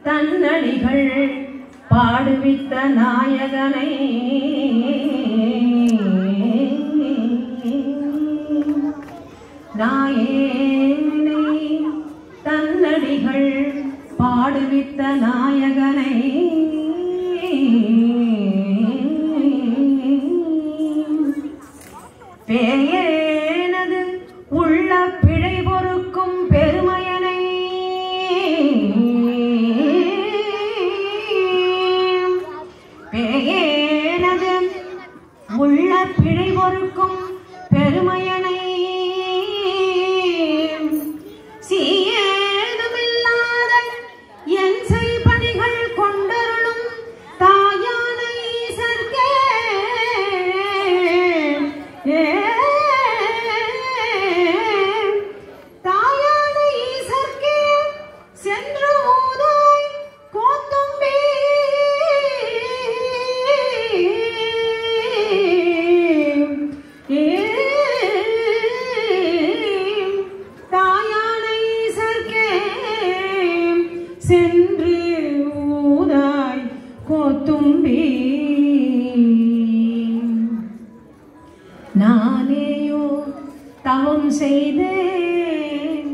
தன்னடிகள் பாடுவித்த நாயகனை நாயேனை தன்னடிகள் பாடுவித்த நாயகனை பேயேனது உள்ள பிழை பொறுக்கும் பெருமையனை பேயேனது உள்ள பிழை பொறுக்கும் பெருமையனை சீயேதுமில்லாத என் செய்பணிகள் கொண்டருளும் தாயான ஈசர்க்கே தாயான ஈசர்க்கே சென்று ஊதாய் கோத்தும்பி தாயான ஈசர்க்கே சென்று ஊதாய் கோத்தும்பி நானேயோ தவம் செய்தேன்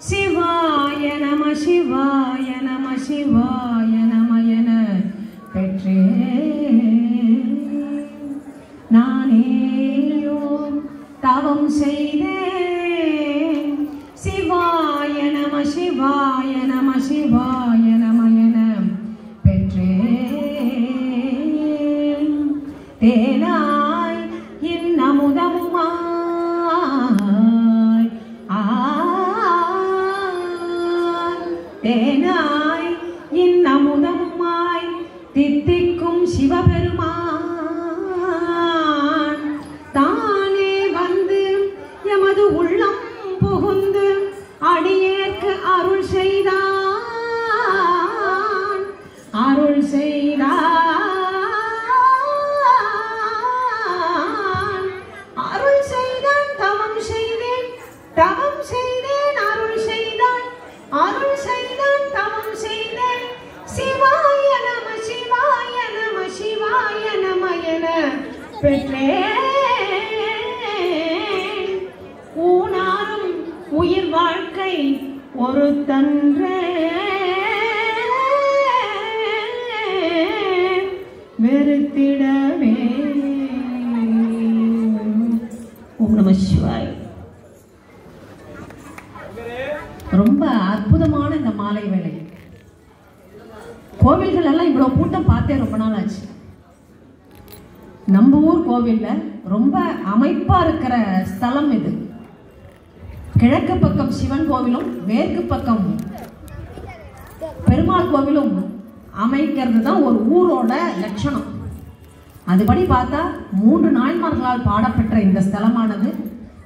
சிவாய நம சிவாய நம சிவாய நம என பெற்றேன் நானேயோ தவம் செய்தேன் சிவாய நம சிவாய நம சிவாய நம என பெற்றேன் தேனாய் இன்னமுதமுமாய் தேனாய் இன்னமுதமுமாய் தித்திக்கும் சிவபெருமான் தானே வந்து எமது உள்ளம் புகுந்து அடியேற்கு அருள் செய்தான் அருள் செய்தான் அருள் செய்தான் தவம் செய்தேன் அருள் செய்தான் அருள் செய்தான் தவம் செய்தேன் சிவாய நம சிவாய நம சிவாய நம என பெற்றேன் ஊனாரும் உயிர் வாழ்க்கை ஒரு தன்றே வெறுத்திடவே ஓம் நம சிவாய். ரொம்ப அற்புதமான இந்த மாலை வேளை. கோவில்கள் எல்லாம் இவ்வளவு கூட்டம் பார்த்தே ரொம்ப நாள் ஆச்சு. நம்ம ஊர் கோவில்ல ரொம்ப அமைப்பா இருக்கிற ஸ்தலம் இது. கிழக்கு பக்கம் சிவன் கோவிலும் மேற்கு பக்கம் பெருமாள் கோவிலும் அமைக்கிறது தான் ஒரு ஊரோட லட்சணம். அதுபடி பார்த்தா 3 நாயன்மார்களால் பாடப்பெற்ற இந்த ஸ்தலமானது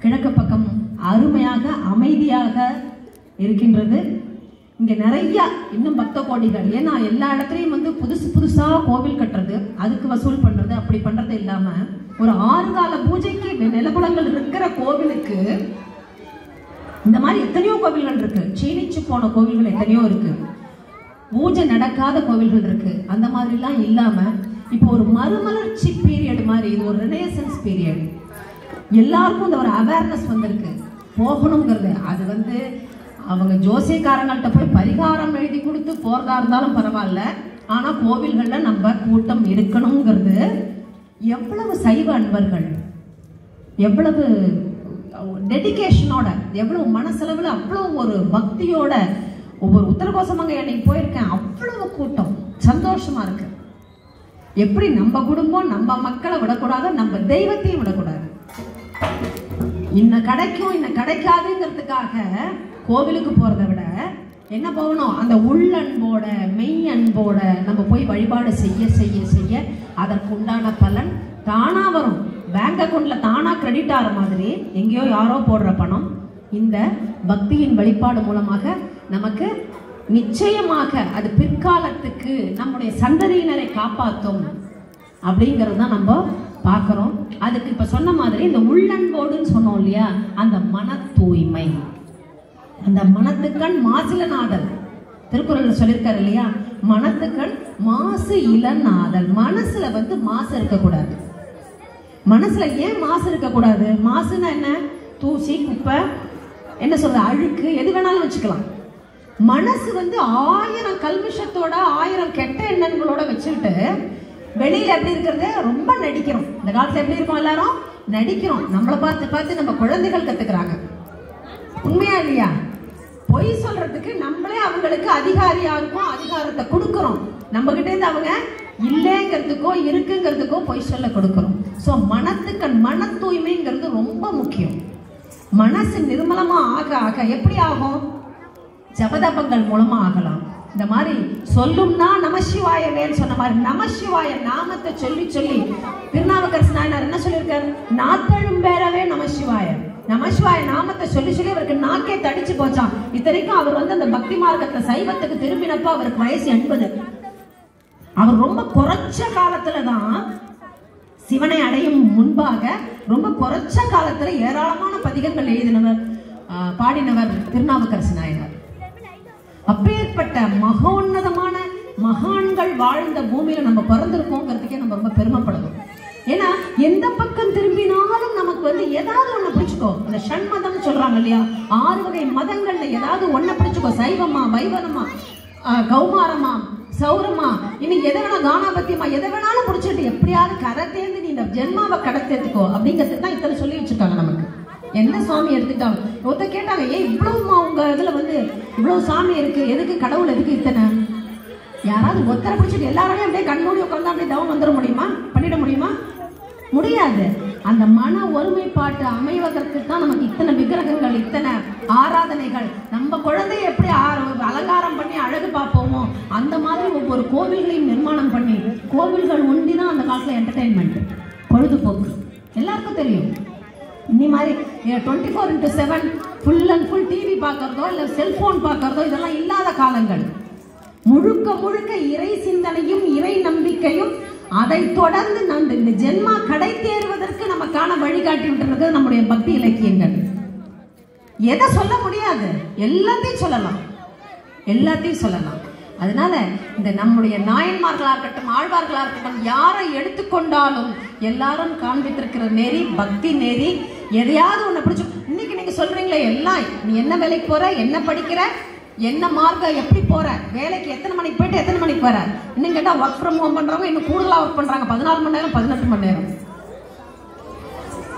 கிழக்கு பக்கம் அருமையாக அமைதியாக இருக்கின்றது. இங்க நிறைய இன்னும் பக்த கோடிகள், ஏன்னா எல்லா இடத்துலையும் வந்து புதுசு புதுசா கோவில் கட்டுறது, அதுக்கு வசூல் பண்றது, அப்படி பண்றது இல்லாம ஒரு 6 கால பூஜைக்கு நிலபலங்கள் இருக்கிற கோவிலுக்கு இந்த மாதிரி எத்தனையோ கோவில்கள் இருக்கு. சீனிச்சு போன கோவில்கள் எத்தனையோ இருக்கு. பூஜை நடக்காத கோவில்கள் இருக்கு. அந்த மாதிரிலாம் இல்லாம இப்போ ஒரு மறுமலர்ச்சி பீரியட் மாதிரி, இது ஒரு ரெனேசன்ஸ் பீரியட். எல்லாருக்கும் இந்த ஒரு அவேர்னஸ் வந்திருக்கு போகணுங்கிறது. அது வந்து அவங்க ஜோசியக்காரங்கள்ட்ட போய் பரிகாரம் எழுதி கொடுத்து போறதா இருந்தாலும் பரவாயில்ல, ஆனா கோவில்கள்ல நம்ம கூட்டம் இருக்கணுங்கிறது. எவ்வளவு சைவ அன்பர்கள், எவ்வளவு டெடிகேஷனோட, எவ்வளவு மனசெலவுல, அவ்வளவு ஒரு பக்தியோட. ஒவ்வொரு உத்தரகோசமங்க அன்னைக்கு போயிருக்கேன், அவ்வளவு கூட்டம், சந்தோஷமா இருக்கு. எப்படி நம்ம குடும்பம் நம்ம மக்களை விடக்கூடாது, நம்ம தெய்வத்தையும் விடக்கூடாது. இன்ன கிடைக்கும் இன்ன கிடைக்காதுங்கிறதுக்காக கோவிலுக்கு போறதை விட என்ன போகணும், அந்த உள்ளன்போட மெய் அன்போட நம்ம போய் வழிபாடு செய்ய செய்ய செய்ய அதற்குண்டான பலன் தானா வரும். பேங்க் அக்கௌண்ட்ல தானா கிரெடிட் ஆகிற மாதிரி எங்கேயோ யாரோ போடுற பணம் இந்த பக்தியின் வழிபாடு மூலமாக நமக்கு நிச்சயமாக அது பிற்காலத்துக்கு நம்முடைய சந்ததியினரை காப்பாற்றும் அப்படிங்கிறது தான் நம்ம பார்க்குறோம். அதுக்கு இப்போ சொன்ன மாதிரி இந்த உள்ளன்போடுன்னு சொன்னோம் இல்லையா, அந்த மன தூய்மை, அந்த மனத்துக்கண் மாசிலநாதன் திருக்குறள் சொல்லியிருக்காரு இல்லையா, மனத்துக்கள் மாசு இளநாதல். மனசுல மாசு இருக்கக்கூடாது. மனசுல ஏன் மாசு இருக்கக்கூடாது? மாசுன்னா என்ன? தூசி, குப்பை, என்ன சொல்ற, அழுக்கு, எது வேணாலும் வச்சுக்கலாம். மனசு 1000 கல்மிஷத்தோட 1000 கெட்ட எண்ணங்களோட வச்சுக்கிட்டு வெளியில எப்படி இருக்கிறது? ரொம்ப நடிக்கிறோம். இந்த காலத்துல எப்படி இருக்கோம்? எல்லாரும் நடிக்கிறோம். நம்மளை பார்த்து பார்த்து நம்ம குழந்தைகள் கத்துக்கிறாங்க. உண்மையா இல்லையா? பொய் சொல்றதுக்கு நம்மளே அவங்களுக்கு அதிகாரியா இருக்கும், அதிகாரத்தை கொடுக்கிறோம். நம்ம கிட்டே இருந்து அவங்க இல்லைங்கிறதுக்கோ இருக்குங்கிறதுக்கோ பொய் சொல்ல கொடுக்கிறோம். ஸோ மன தூய்மைங்கிறது ரொம்ப முக்கியம். மனசு நிர்மலமா ஆக ஆக எப்படி ஆகும்? ஜபதபங்கள் மூலமா ஆகலாம். இந்த மாதிரி சொல்லும்னா நமசிவாயவேன்னு சொன்ன மாதிரி நமசிவாய நாமத்தை சொல்லி சொல்லி திருநாவுக்கரசு நாயனார் என்ன சொல்லியிருக்காரு? நாத்தழும் பேரவே நமசிவாய. நமசிவாய நாமத்தை சொல்லி சொல்லி அவருக்கு நாக்கே தடிச்சு போச்சான். இத்தனைக்கும் அவர் அந்த பக்தி மார்க்கத்தை சைவத்துக்கு திரும்பினப்ப அவருக்கு வயசு 80. அவர் ரொம்ப குறைச்ச காலத்துலதான் சிவனை அடையும் முன்பாக ரொம்ப குறைச்ச காலத்துல ஏராளமான பதிகங்கள் எழுதினவர், பாடினவர் திருநாவுக்கரசு நாயனார். அப்பேற்பட்ட மகோன்னதமான மகான்கள் வாழ்ந்த பூமியில நம்ம பிறந்திருக்கோங்கிறதுக்கே நம்ம ரொம்ப பெருமைப்படணும். ஏன்னா எந்த பக்கம் திரும்பினாலும் நமக்கு ஏதாவது ஒண்ணு பிடிச்சுக்கோ. அந்த ஷண்மதம் சொல்றாங்க இல்லையா, 6 வகை மதங்கள்ல ஏதாவது ஒண்ணு பிடிச்சுக்கோ. சைவமா, வைவனமா, கௌமாரமா, சௌரமா, இன்னைக்கு எதை வேணா கானாபத்தியமா, எதை வேணாலும் பிடிச்சிட்டு எப்படியாவது கரை தேர்ந்து நீ இந்த ஜென்மாவை கடத்தேத்துக்கோ அப்படிங்கிறது தான் இத்தனை சொல்லி வச்சிருக்காங்க நமக்கு. எந்த சுவாமி எடுத்துட்டாங்க? ஒருத்தர் கேட்டாங்க, ஏன் இவ்வளவுமா உங்க இதுல இவ்வளவு சாமி இருக்கு, எதுக்கு கடவுள் எதுக்கு இத்தனை? யாராவது ஒத்தரை பிடிச்சிட்டு எல்லாரையும் அப்படியே கண்மூடி உட்காந்து அப்படியே டவுன் வந்துட முடியுமா? பண்ணிட முடியுமா? முடியாது. அந்த மன ஒருமைப்பாட்டு அமைவதற்கு தான் நமக்கு இத்தனை விக்கிரகங்கள், இத்தனை ஆராதனைகள். நம்ம குழந்தைய எப்படி அலங்காரம் பண்ணி அழகு பார்ப்போமோ அந்த மாதிரி ஒவ்வொரு கோவில்களையும் நிர்மாணம் பண்ணி, கோவில்கள் ஒண்டிதான் அந்த காலத்துல என்டர்டைன்மெண்ட், பொழுதுபோக்கு. எல்லாருக்கும் தெரியும். இன்னி மாதிரி 24/7 ஃபுல் அண்ட் ஃபுல் டிவி பார்க்கறதோ இல்லை செல்போன் பார்க்கறதோ இதெல்லாம் இல்லாத காலங்கள். முழுக்க முழுக்க இறை சிந்தனையும் இறை நம்பிக்கையும், அதை தொடர்ந்து நம்ம இந்த ஜென்மா கடை தேர்வதற்கு நமக்கான வழிகாட்டி விட்டுறது நம்முடைய பக்தி இலக்கியங்கள். எதை சொல்ல முடியாது? எல்லாத்தையும் சொல்லலாம், எல்லாத்தையும் சொல்லலாம். அதனால இந்த நம்முடைய நாயன்மார்களா இருக்கட்டும், ஆழ்வார்களா இருக்கட்டும், யாரை எடுத்துக்கொண்டாலும் எல்லாரும் காண்பித்திருக்கிற நெறி பக்தி நெறி. எதையாவது ஒண்ணு பிடிச்சு இன்னைக்கு நீங்க சொல்றீங்களே, எல்லாம் நீ என்ன வேலைக்கு போற, என்ன படிக்கிற, என்ன மார்க்க, எப்படி போற, வேலைக்கு எத்தனை மணிக்கு போயிட்டு எத்தனை மணிக்கு வர, இன்னும் கேட்டா ஒர்க் ஃப்ரம் ஹோம் பண்றவங்க இன்னும் கூடுதலா ஒர்க் பண்றாங்க, 14 மணி நேரம் 18 மணி நேரம்.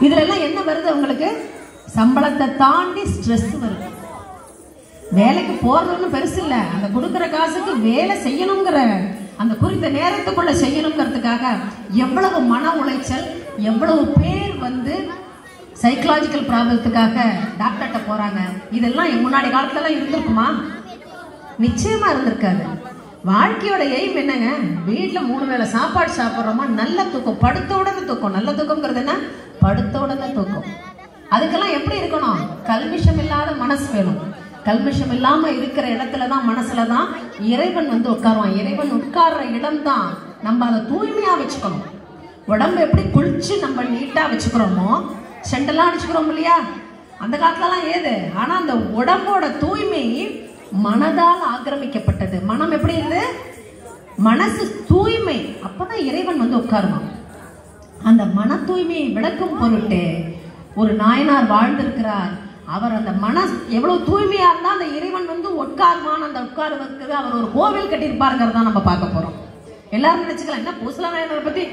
இதுல எல்லாம் என்ன வருது உங்களுக்கு? சம்பளத்தை தாண்டி ஸ்ட்ரெஸ் வருது. வேலைக்கு போறது பெருசு இல்ல, அந்த கொடுக்கிற காசுக்கு வேலை செய்யணுங்கிற அந்த குறித்த நேரத்துக்குள்ள செய்யணுங்கிறதுக்காக எவ்வளவு மன உளைச்சல், எவ்வளவு பேர் சைக்கலாஜிக்கல் ப்ராப்ளத்துக்காக டாக்டர்கிட்ட போறாங்க. இதெல்லாம் முன்னாடி காலத்துல இருந்திருக்குமா? நிச்சயமா இருந்திருக்காது. வாழ்க்கையோட எய்ம் என்னங்க? வீட்டுல 3 வேளை சாப்பாடு சாப்பிட்றோமா, நல்ல தூக்கம், படுத்த உடனே தூக்கம். நல்ல தூக்கம்ங்கிறது என்ன? படுத்த உடனே தூக்கம். அதுக்கெல்லாம் எப்படி இருக்கணும்? கல்மிஷம் இல்லாத மனசு வேணும். கல்மிஷம் இல்லாம இருக்கிற இடத்துலதான், மனசுலதான் இறைவன் உட்காருவான். இறைவன் உட்கார்ற இடம் தான் நம்ம அதை தூய்மையா வச்சுக்கணும். உடம்பு எப்படி குளிச்சு நம்ம நீட்டா வச்சுக்கிறோமோ, செண்டெல்லாம் அடிச்சுக்கிறோம் இல்லையா, அந்த காலத்துலலாம் ஏது. ஆனா அந்த உடம்போட தூய்மை மனதால் ஆக்கிரமிக்கப்பட்டது. மனம் எப்படி இருந்து? மனசு தூய்மை. அப்பதான் இறைவன் உட்காருவான். அந்த மன தூய்மையை விளக்கும் பொருட்டு ஒரு நாயனார் வாழ்ந்திருக்கிறார். அவர் அந்த மனசு எவ்வளவு தூய்மையா இருந்தா அந்த இறைவன் உட்காருவான். அந்த உட்காருவதற்கு அவர் ஒரு கோவில் கட்டியிருப்பாருங்கிறத நம்ம பார்க்க போறோம். எல்லாரும் நினைச்சுக்கலாம், என்ன பூசலா நாயனாரை பத்தி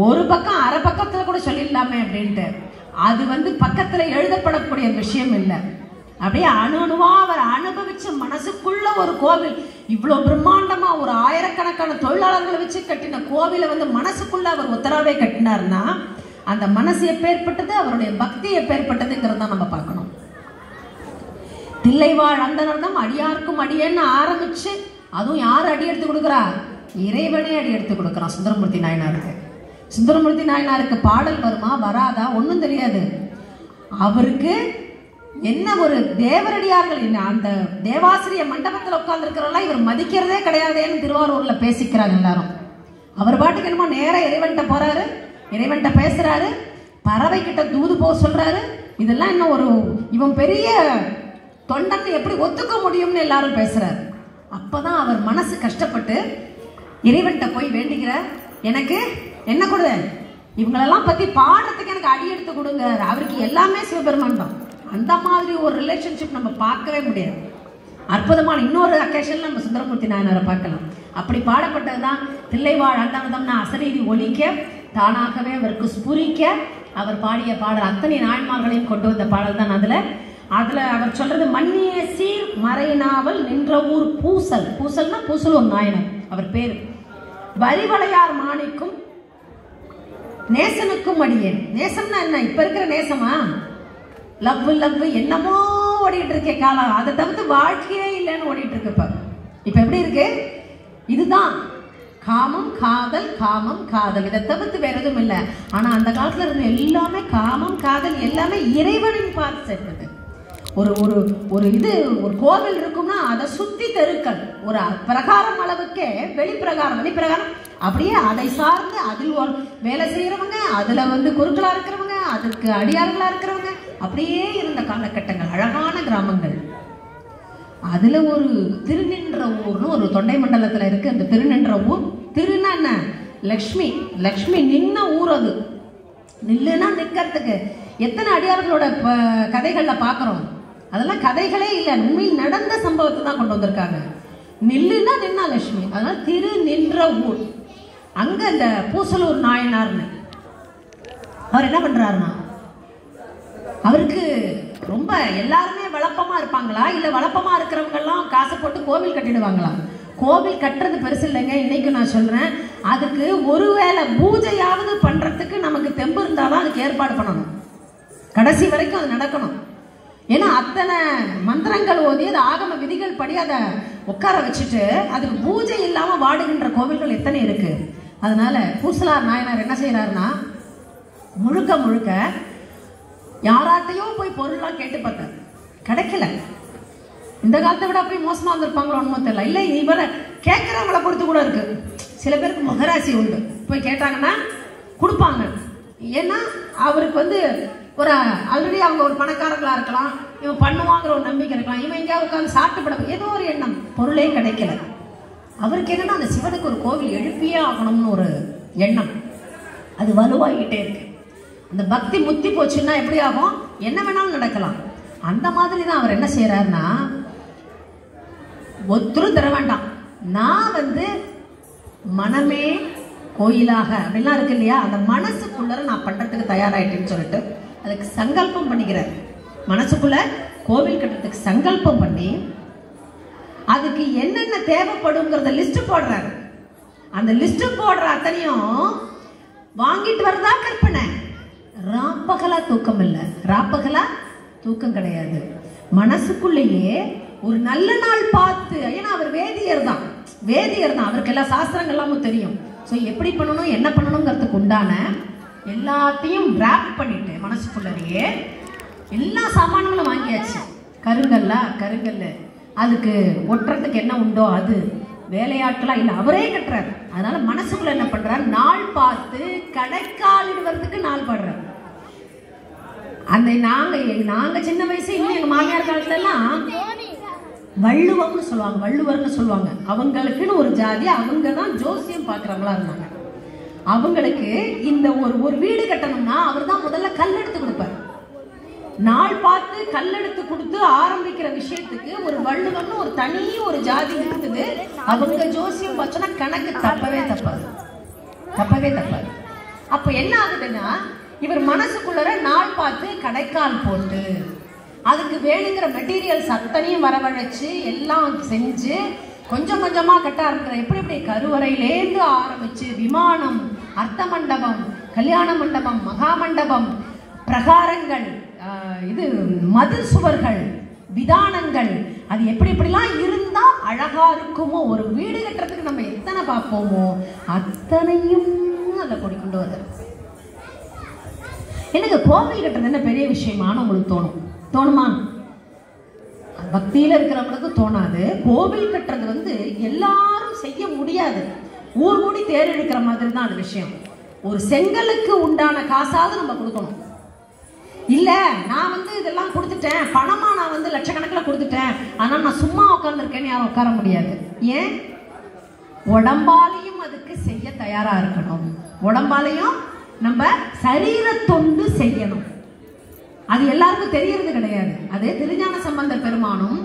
ஒரு பக்கம் அரை பக்கத்துல கூட சொல்லிடலாமே அப்படின்ட்டு. அது பக்கத்துல எழுதப்படக்கூடிய விஷயம் இல்லை. அப்படியே அணுவா அவர் அனுபவிச்ச மனசுக்குள்ள ஒரு கோவில். இவ்வளவு பிரம்மாண்டமா ஒரு 1000கணக்கான தொழிலாளர்களை வச்சு கட்டின கோவிலை மனசுக்குள்ள அவர் உத்தராவே கட்டினார்னா அந்த மனசு எப்பேற்பட்டது, அவருடைய பக்தி எப்பேற்பட்டதுங்கிறத நம்ம பார்க்கணும். தில்லைவாழ் அந்தனர்தம் அடியார்க்கும் அடியேன்னு ஆரம்பிச்சு, அதுவும் யார் அடி எடுத்து கொடுக்குறா? இறைவனே அடி எடுத்து கொடுக்குறான் சுந்தரமூர்த்தி நாயனாருக்கு. சுந்தரமூர்த்தி நாயனாருக்கு பாடல் வருமா, வராதா, ஒன்றும் தெரியாது. அவருக்கு என்ன ஒரு தேவரடியார்கள், அந்த தேவாசிரிய மண்டபத்தில் உட்கார்ந்து இருக்கிறவெல்லாம் இவர் மதிக்கிறதே கிடையாதுன்னு திருவாரூர்ல பேசிக்கிறாங்க எல்லாரும். அவர் பாட்டுக்கு என்னமோ நேரம் இறைவன்கிட்ட போறாரு, இறைவன்கிட்ட பேசுறாரு, பறவை கிட்ட தூது போக சொல்றாரு. இதெல்லாம் இன்னும் இவன் பெரிய தொண்டன் எப்படி ஒத்துக்க முடியும்னு எல்லாரும் பேசுறாரு. அப்பதான் அவர் மனசு கஷ்டப்பட்டு இறைவன்கிட்ட போய் வேண்டிக்கிற, எனக்கு என்ன கொடு, இவங்களெல்லாம் பத்தி பாடுறதுக்கு எனக்கு அடி எடுத்து கொடுங்க. அவருக்கு எல்லாமே சிவபெருமான் தான். அந்த மாதிரி ஒரு ரிலேஷன்ஷிப் நம்ம பார்க்கவே முடியாது. அற்புதமான இன்னொரு அக்கேஷன்ல நம்ம சுந்தரமூர்த்தி நாயனாரை பார்க்கலாம். அப்படி பாடப்பட்டதுதான் தில்லைவாழ் அந்தனதம்னா அசரீதி ஒலிக்க தானாகவே அவருக்கு ஸ்புரிக்க அவர் பாடிய பாடல். அத்தனை நாயன்மார்களையும் கொண்டு வந்த பாடல் தான். அதுல அவர் சொல்றது, மன்னிய சீர் மறைநாவல் நின்ற ஊர் பூசல். பூசல்னா பூசல் ஒரு நாயனர், அவர் பேரு. வரிவளையார் மாணிக்கும் நேசனுக்கும் அடியேன். நேசம்னா என்ன? இப்ப இருக்கிற நேசமா? லவ் லவ் என்னமோ ஓடிட்டு இருக்க காலம். அதை தவிர்த்து வாழ்க்கையே இல்லைன்னு ஓடிட்டு இருக்கு. இப்ப எப்படி இருக்கு? இதுதான் காமம் காதல், காமம் காதல். இதை தவிர்த்து வேற எதுவும் இல்லை. ஆனா அந்த காலத்துல இருந்த எல்லாமே காமம் காதல் எல்லாமே இறைவனின் பார்த்து சேர்ந்தது. ஒரு ஒரு ஒரு இது ஒரு கோவில் இருக்கும்னா அதை சுத்தி தெருக்கள், ஒரு பிரகாரம் அளவுக்கே வெளிப்பிரகாரம் வெளிப்பிரகாரம் அப்படியே அதை சார்ந்து அதில் ஒரு வேலை செய்யறவங்க, அதுல குருக்களா இருக்கிறவங்க, அதுக்கு அடியார்களா இருக்கிறவங்க, அப்படியே இருந்த காலகட்டங்கள். அழகான கிராமங்கள். அதுல ஒரு திருநின்ற ஊர்னு ஒரு தொண்டை மண்டலத்துல இருக்கு. அந்த திருநின்ற ஊர், திருன்னா என்ன? லக்ஷ்மி. லக்ஷ்மி நின்ன ஊர் அது. நில்லுன்னா நிக்கிறதுக்கு எத்தனை அடியார்களோட கதைகள்ல பாக்குறோம். அதெல்லாம் கதைகளே இல்லை, உண்மையில் நடந்த சம்பவத்தை தான் கொண்டு வந்திருக்காங்க. நில்லுன்னா நின்னா லட்சுமி. அதனால திரு நின்ற ஊர். அங்க இந்த பூசலூர் நாயனார்னு அவர் என்ன பண்றாருன்னா, அவருக்கு ரொம்ப எல்லாருமே வளப்பமா இருப்பாங்களா, இல்ல வளப்பமா இருக்கிறவங்க எல்லாம் காசை போட்டு கோவில் கட்டிடுவாங்களா? கோவில் கட்டுறது பெருசு இல்லைங்க. இன்னைக்கு நான் சொல்றேன், அதுக்கு ஒருவேளை பூஜையாவது பண்றதுக்கு நமக்கு தெம்பு இருந்தாதான் அதுக்கு ஏற்பாடு பண்ணணும். கடைசி வரைக்கும் அது நடக்கணும். ஏன்னா அத்தனை மந்திரங்கள் ஓதி அது ஆகம விதிகள் படி அதை உட்கார வச்சுட்டு அதுக்கு பூஜை இல்லாம வாடுகின்ற கோவில்கள் எத்தனை இருக்கு. அதனால பூசலார் நாயனார் என்ன செய்யறாருன்னா, முழுக்க முழுக்க யாராட்டையும் போய் பொருள்லாம் கேட்டு பார்த்தார், கிடைக்கல. இந்த காலத்தை விட போய் மோசமா வந்திருப்பாங்களோ ஒன்றுமோ தெரியல. இல்லை, இவரை கேட்கறவங்களை பொறுத்து கூட இருக்கு. சில பேருக்கு முகராசி உண்டு, போய் கேட்டாங்கன்னா கொடுப்பாங்க. ஏன்னா அவருக்கு ஒரு ஆல்ரெடி அவங்க ஒரு பணக்காரங்களா இருக்கலாம், இவன் பண்ணுவாங்கிற ஒரு நம்பிக்கை இருக்கலாம், இவன் எங்கேயாவது உட்காந்து சாப்பிட்டு ஏதோ ஒரு எண்ணம், பொருளே கிடைக்கல. அவருக்கு என்னன்னா அந்த சிவனுக்கு ஒரு கோவில் எழுப்பியே ஆகணும்னு ஒரு எண்ணம், அது வலுவாகிட்டே இருக்கு. அந்த பக்தி முத்தி போச்சுன்னா எப்படி ஆகும்? என்ன வேணாலும் நடக்கலாம். அந்த மாதிரி தான் அவர் என்ன செய்யறாருன்னா, ஒருத்தரும் தர வேண்டாம், நான் மனமே கோயிலாக அப்படிலாம் இருக்கு இல்லையா, அந்த மனசுக்குள்ள நான் பண்றதுக்கு தயாராயிட்டேன்னு சொல்லிட்டு அதுக்கு சங்கல்பம் பண்ணிக்கிறார். மனசுக்குள்ள கோவில் கட்டுறதுக்கு சங்கல்பம் பண்ணி அதுக்கு என்னென்ன தேவைப்படுங்கிறத லிஸ்ட் போடுறாரு. அந்த லிஸ்ட் போடுற அத்தனையும் வாங்கிட்டு வரதா கற்பனை. ராப்பகலா தூக்கம் இல்லை, ராப்பகலா தூக்கம் கிடையாது. மனசுக்குள்ளேயே ஒரு நல்ல நாள் பார்த்து, ஏன்னா அவர் வேதியர் தான், அவருக்கு எல்லா சாஸ்திரங்கள் எல்லாமும் தெரியும். ஸோ எப்படி பண்ணணும் என்ன பண்ணணுங்கிறதுக்கு உண்டான எல்லாத்தையும் ராப் பண்ணிட்டு மனசுக்குள்ளேயே எல்லா சாமான்களும் வாங்கியாச்சு. கருங்கல் அதுக்கு ஒட்டுறதுக்கு என்ன உண்டோ அது, வேலையாட்களா இல்லை, அவரே கட்டுறாரு. அதனால மனசுக்குள்ள என்ன பண்றாரு, நாள் பார்த்து கடைக்காலிடுவதுக்கு நாள் பாடுறாரு. அந்த நாங்க சின்ன வயசு இன்னும் எங்க மாமியார் காலத்துல எல்லாம் வள்ளுவர்னு சொல்லுவாங்க. அவங்களுக்குன்னு ஒரு ஜாதி, அவங்க தான் ஜோசியம் பாக்குறவங்களா இருந்தாங்க. அவங்களுக்கு இந்த ஒரு வீடு கட்டணும்னா அவர் தான் முதல்ல கல் எடுத்து கொடுப்பார். நாள் பார்த்து கல் எடுத்து கொடுத்து ஆரம்பிக்கிற விஷயத்துக்கு ஒரு வள்ளுவர்னு ஒரு தனி ஒரு ஜாதி இருக்குது. அவங்க ஜோசியம் பார்த்தோன்னா கணக்கு தப்பவே தப்பாது. அப்ப என்ன ஆகுதுன்னா, இவர் மனசுக்குள்ள நாள் பார்த்து கடைக்கால் போட்டு அதுக்கு வேணுங்கிற மெட்டீரியல்ஸ் அத்தனையும் வரவழைச்சு எல்லாம் செஞ்சு கொஞ்சம் கொஞ்சமா கட்ட ஆரம்பிக்கிற. எப்படி கருவறையிலேருந்து ஆரம்பிச்சு விமானம், அர்த்த மண்டபம், கல்யாண மண்டபம், மகா மண்டபம், பிரகாரங்கள், இது மதில் சுவர்கள், விதானங்கள், அது எப்படிலாம் இருந்தா அழகா இருக்குமோ. ஒரு வீடு கட்டுறதுக்கு நம்ம எத்தனை பார்ப்போமோ அத்தனையும் அதை கொண்டு வர. எனக்கு கோவில் கட்டுறது என்ன பெரிய விஷயமானு உங்களுக்கு தோணுமா? பக்தியில இருக்கிறவங்களுக்கு தோணாது. கோவில் கட்டுறது எல்லாரும் செய்ய முடியாது. ஊர் கூடி தேர் எடுக்கிற மாதிரி தான் அது விஷயம். ஒரு செங்கலுக்கு உண்டான காசாவது நம்ம கொடுக்கணும். இல்ல நான் வந்து இதெல்லாம் கொடுத்துட்டேன், பணமா நான் வந்து லட்சக்கணக்கில் கொடுத்துட்டேன், ஆனா நான் சும்மா உட்கார்ந்துருக்கேன்னு யாரும் உட்கார முடியாது. ஏன்? உடம்பாலையும் அதுக்கு செய்ய தயாரா இருக்கணும். உடம்பாலையும் நம்ம சரீர தொண்டு செய்யணும். அது எல்லாருக்கும் தெரியறது கிடையாது. அது திருஞான சம்பந்தர் பெருமானும்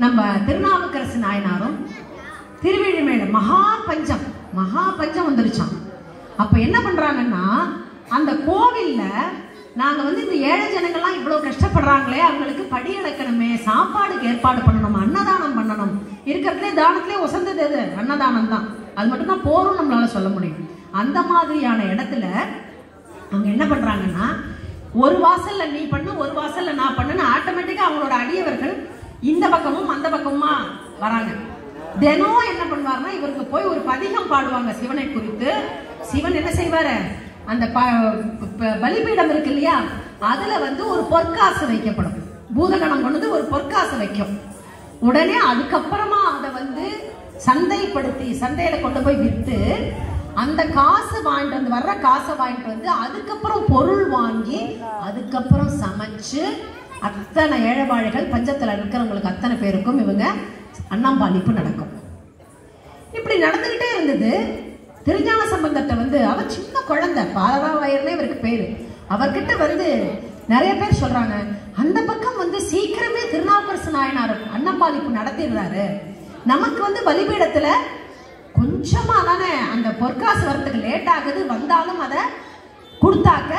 நம்ம திருநாவுக்கரசு நாயனாரும் திருவிழிமேடு மகா பஞ்சம் வந்துருச்சான். அப்ப என்ன பண்றாங்கன்னா, அந்த கோவில்ல நாங்க வந்து இந்த ஏழை ஜனங்கள்லாம் இவ்வளவு கஷ்டப்படுறாங்களே, அவங்களுக்கு படி அளக்கணுமே, சாப்பாடுக்கு ஏற்பாடு பண்ணணும், அன்னதானம் பண்ணணும். இருக்கிறதுலே தானத்திலே உசந்தது எது? அன்னதானம் தான். அது மட்டும் தான் போரும் நம்மளால சொல்ல முடியும். அந்த மாதிரியான இடத்துல அவங்க என்ன பண்றாங்கன்னா, ஒரு வாசல்ல நீ பண்ணு, ஒரு வாசல்ல நான் பண்ணுன்னு ஆட்டோமேட்டிக்கா அவங்களோட அடியவர்கள் இந்த பக்கமும் அந்த பக்கமுமா வராங்க. தினம் என்ன பண்ணுவாருன்னா, இவருக்கு போய் ஒரு பதிகம் பாடுவாங்க சிவனை குறித்து. சிவன் என்ன செய்வாரு, அந்த பலிபீடம் இருக்கு இல்லையா, அதுல வந்து ஒரு பொற்காசு வைக்கப்படும். பூதகணம் கொண்டு ஒரு பொற்காசு வைக்கும். உடனே அதுக்கப்புறமா அதை வந்து சந்தைப்படுத்தி சந்தையில கொண்டு போய் விற்று அந்த காசு வாங்கிட்டு வந்து, வர்ற காசை வாங்கிட்டு வந்து அதுக்கப்புறம் பொருள் வாங்கி அதுக்கப்புறம் சமைச்சு அத்தனை ஏழைவாழைகள் பஞ்சத்துல இருக்கிறவங்களுக்கு அத்தனை பேருக்கும் இவங்க அன்னம்பாளிப்பு நடக்கும். இப்படி நடந்துகிட்டே இருந்தது. திருஞான சம்பந்தத்தை வந்து அவர் சின்ன குழந்தை, பாலராவாயர்னே இவருக்கு பேரு. அவர்கிட்ட வந்து நிறைய பேர் சொல்றாங்க, அந்த பக்கம் வந்து சீக்கிரமே திருநாவுக்கரசு நாயனார் அன்னம்பாளிப்பு நடத்திடுறாரு, நமக்கு வந்து பலிபீடத்துல கொஞ்சமா தானே அந்த பொற்காசு வரத்துக்கு லேட் ஆகுது, வந்தாலும் அதை கொடுத்தாக்க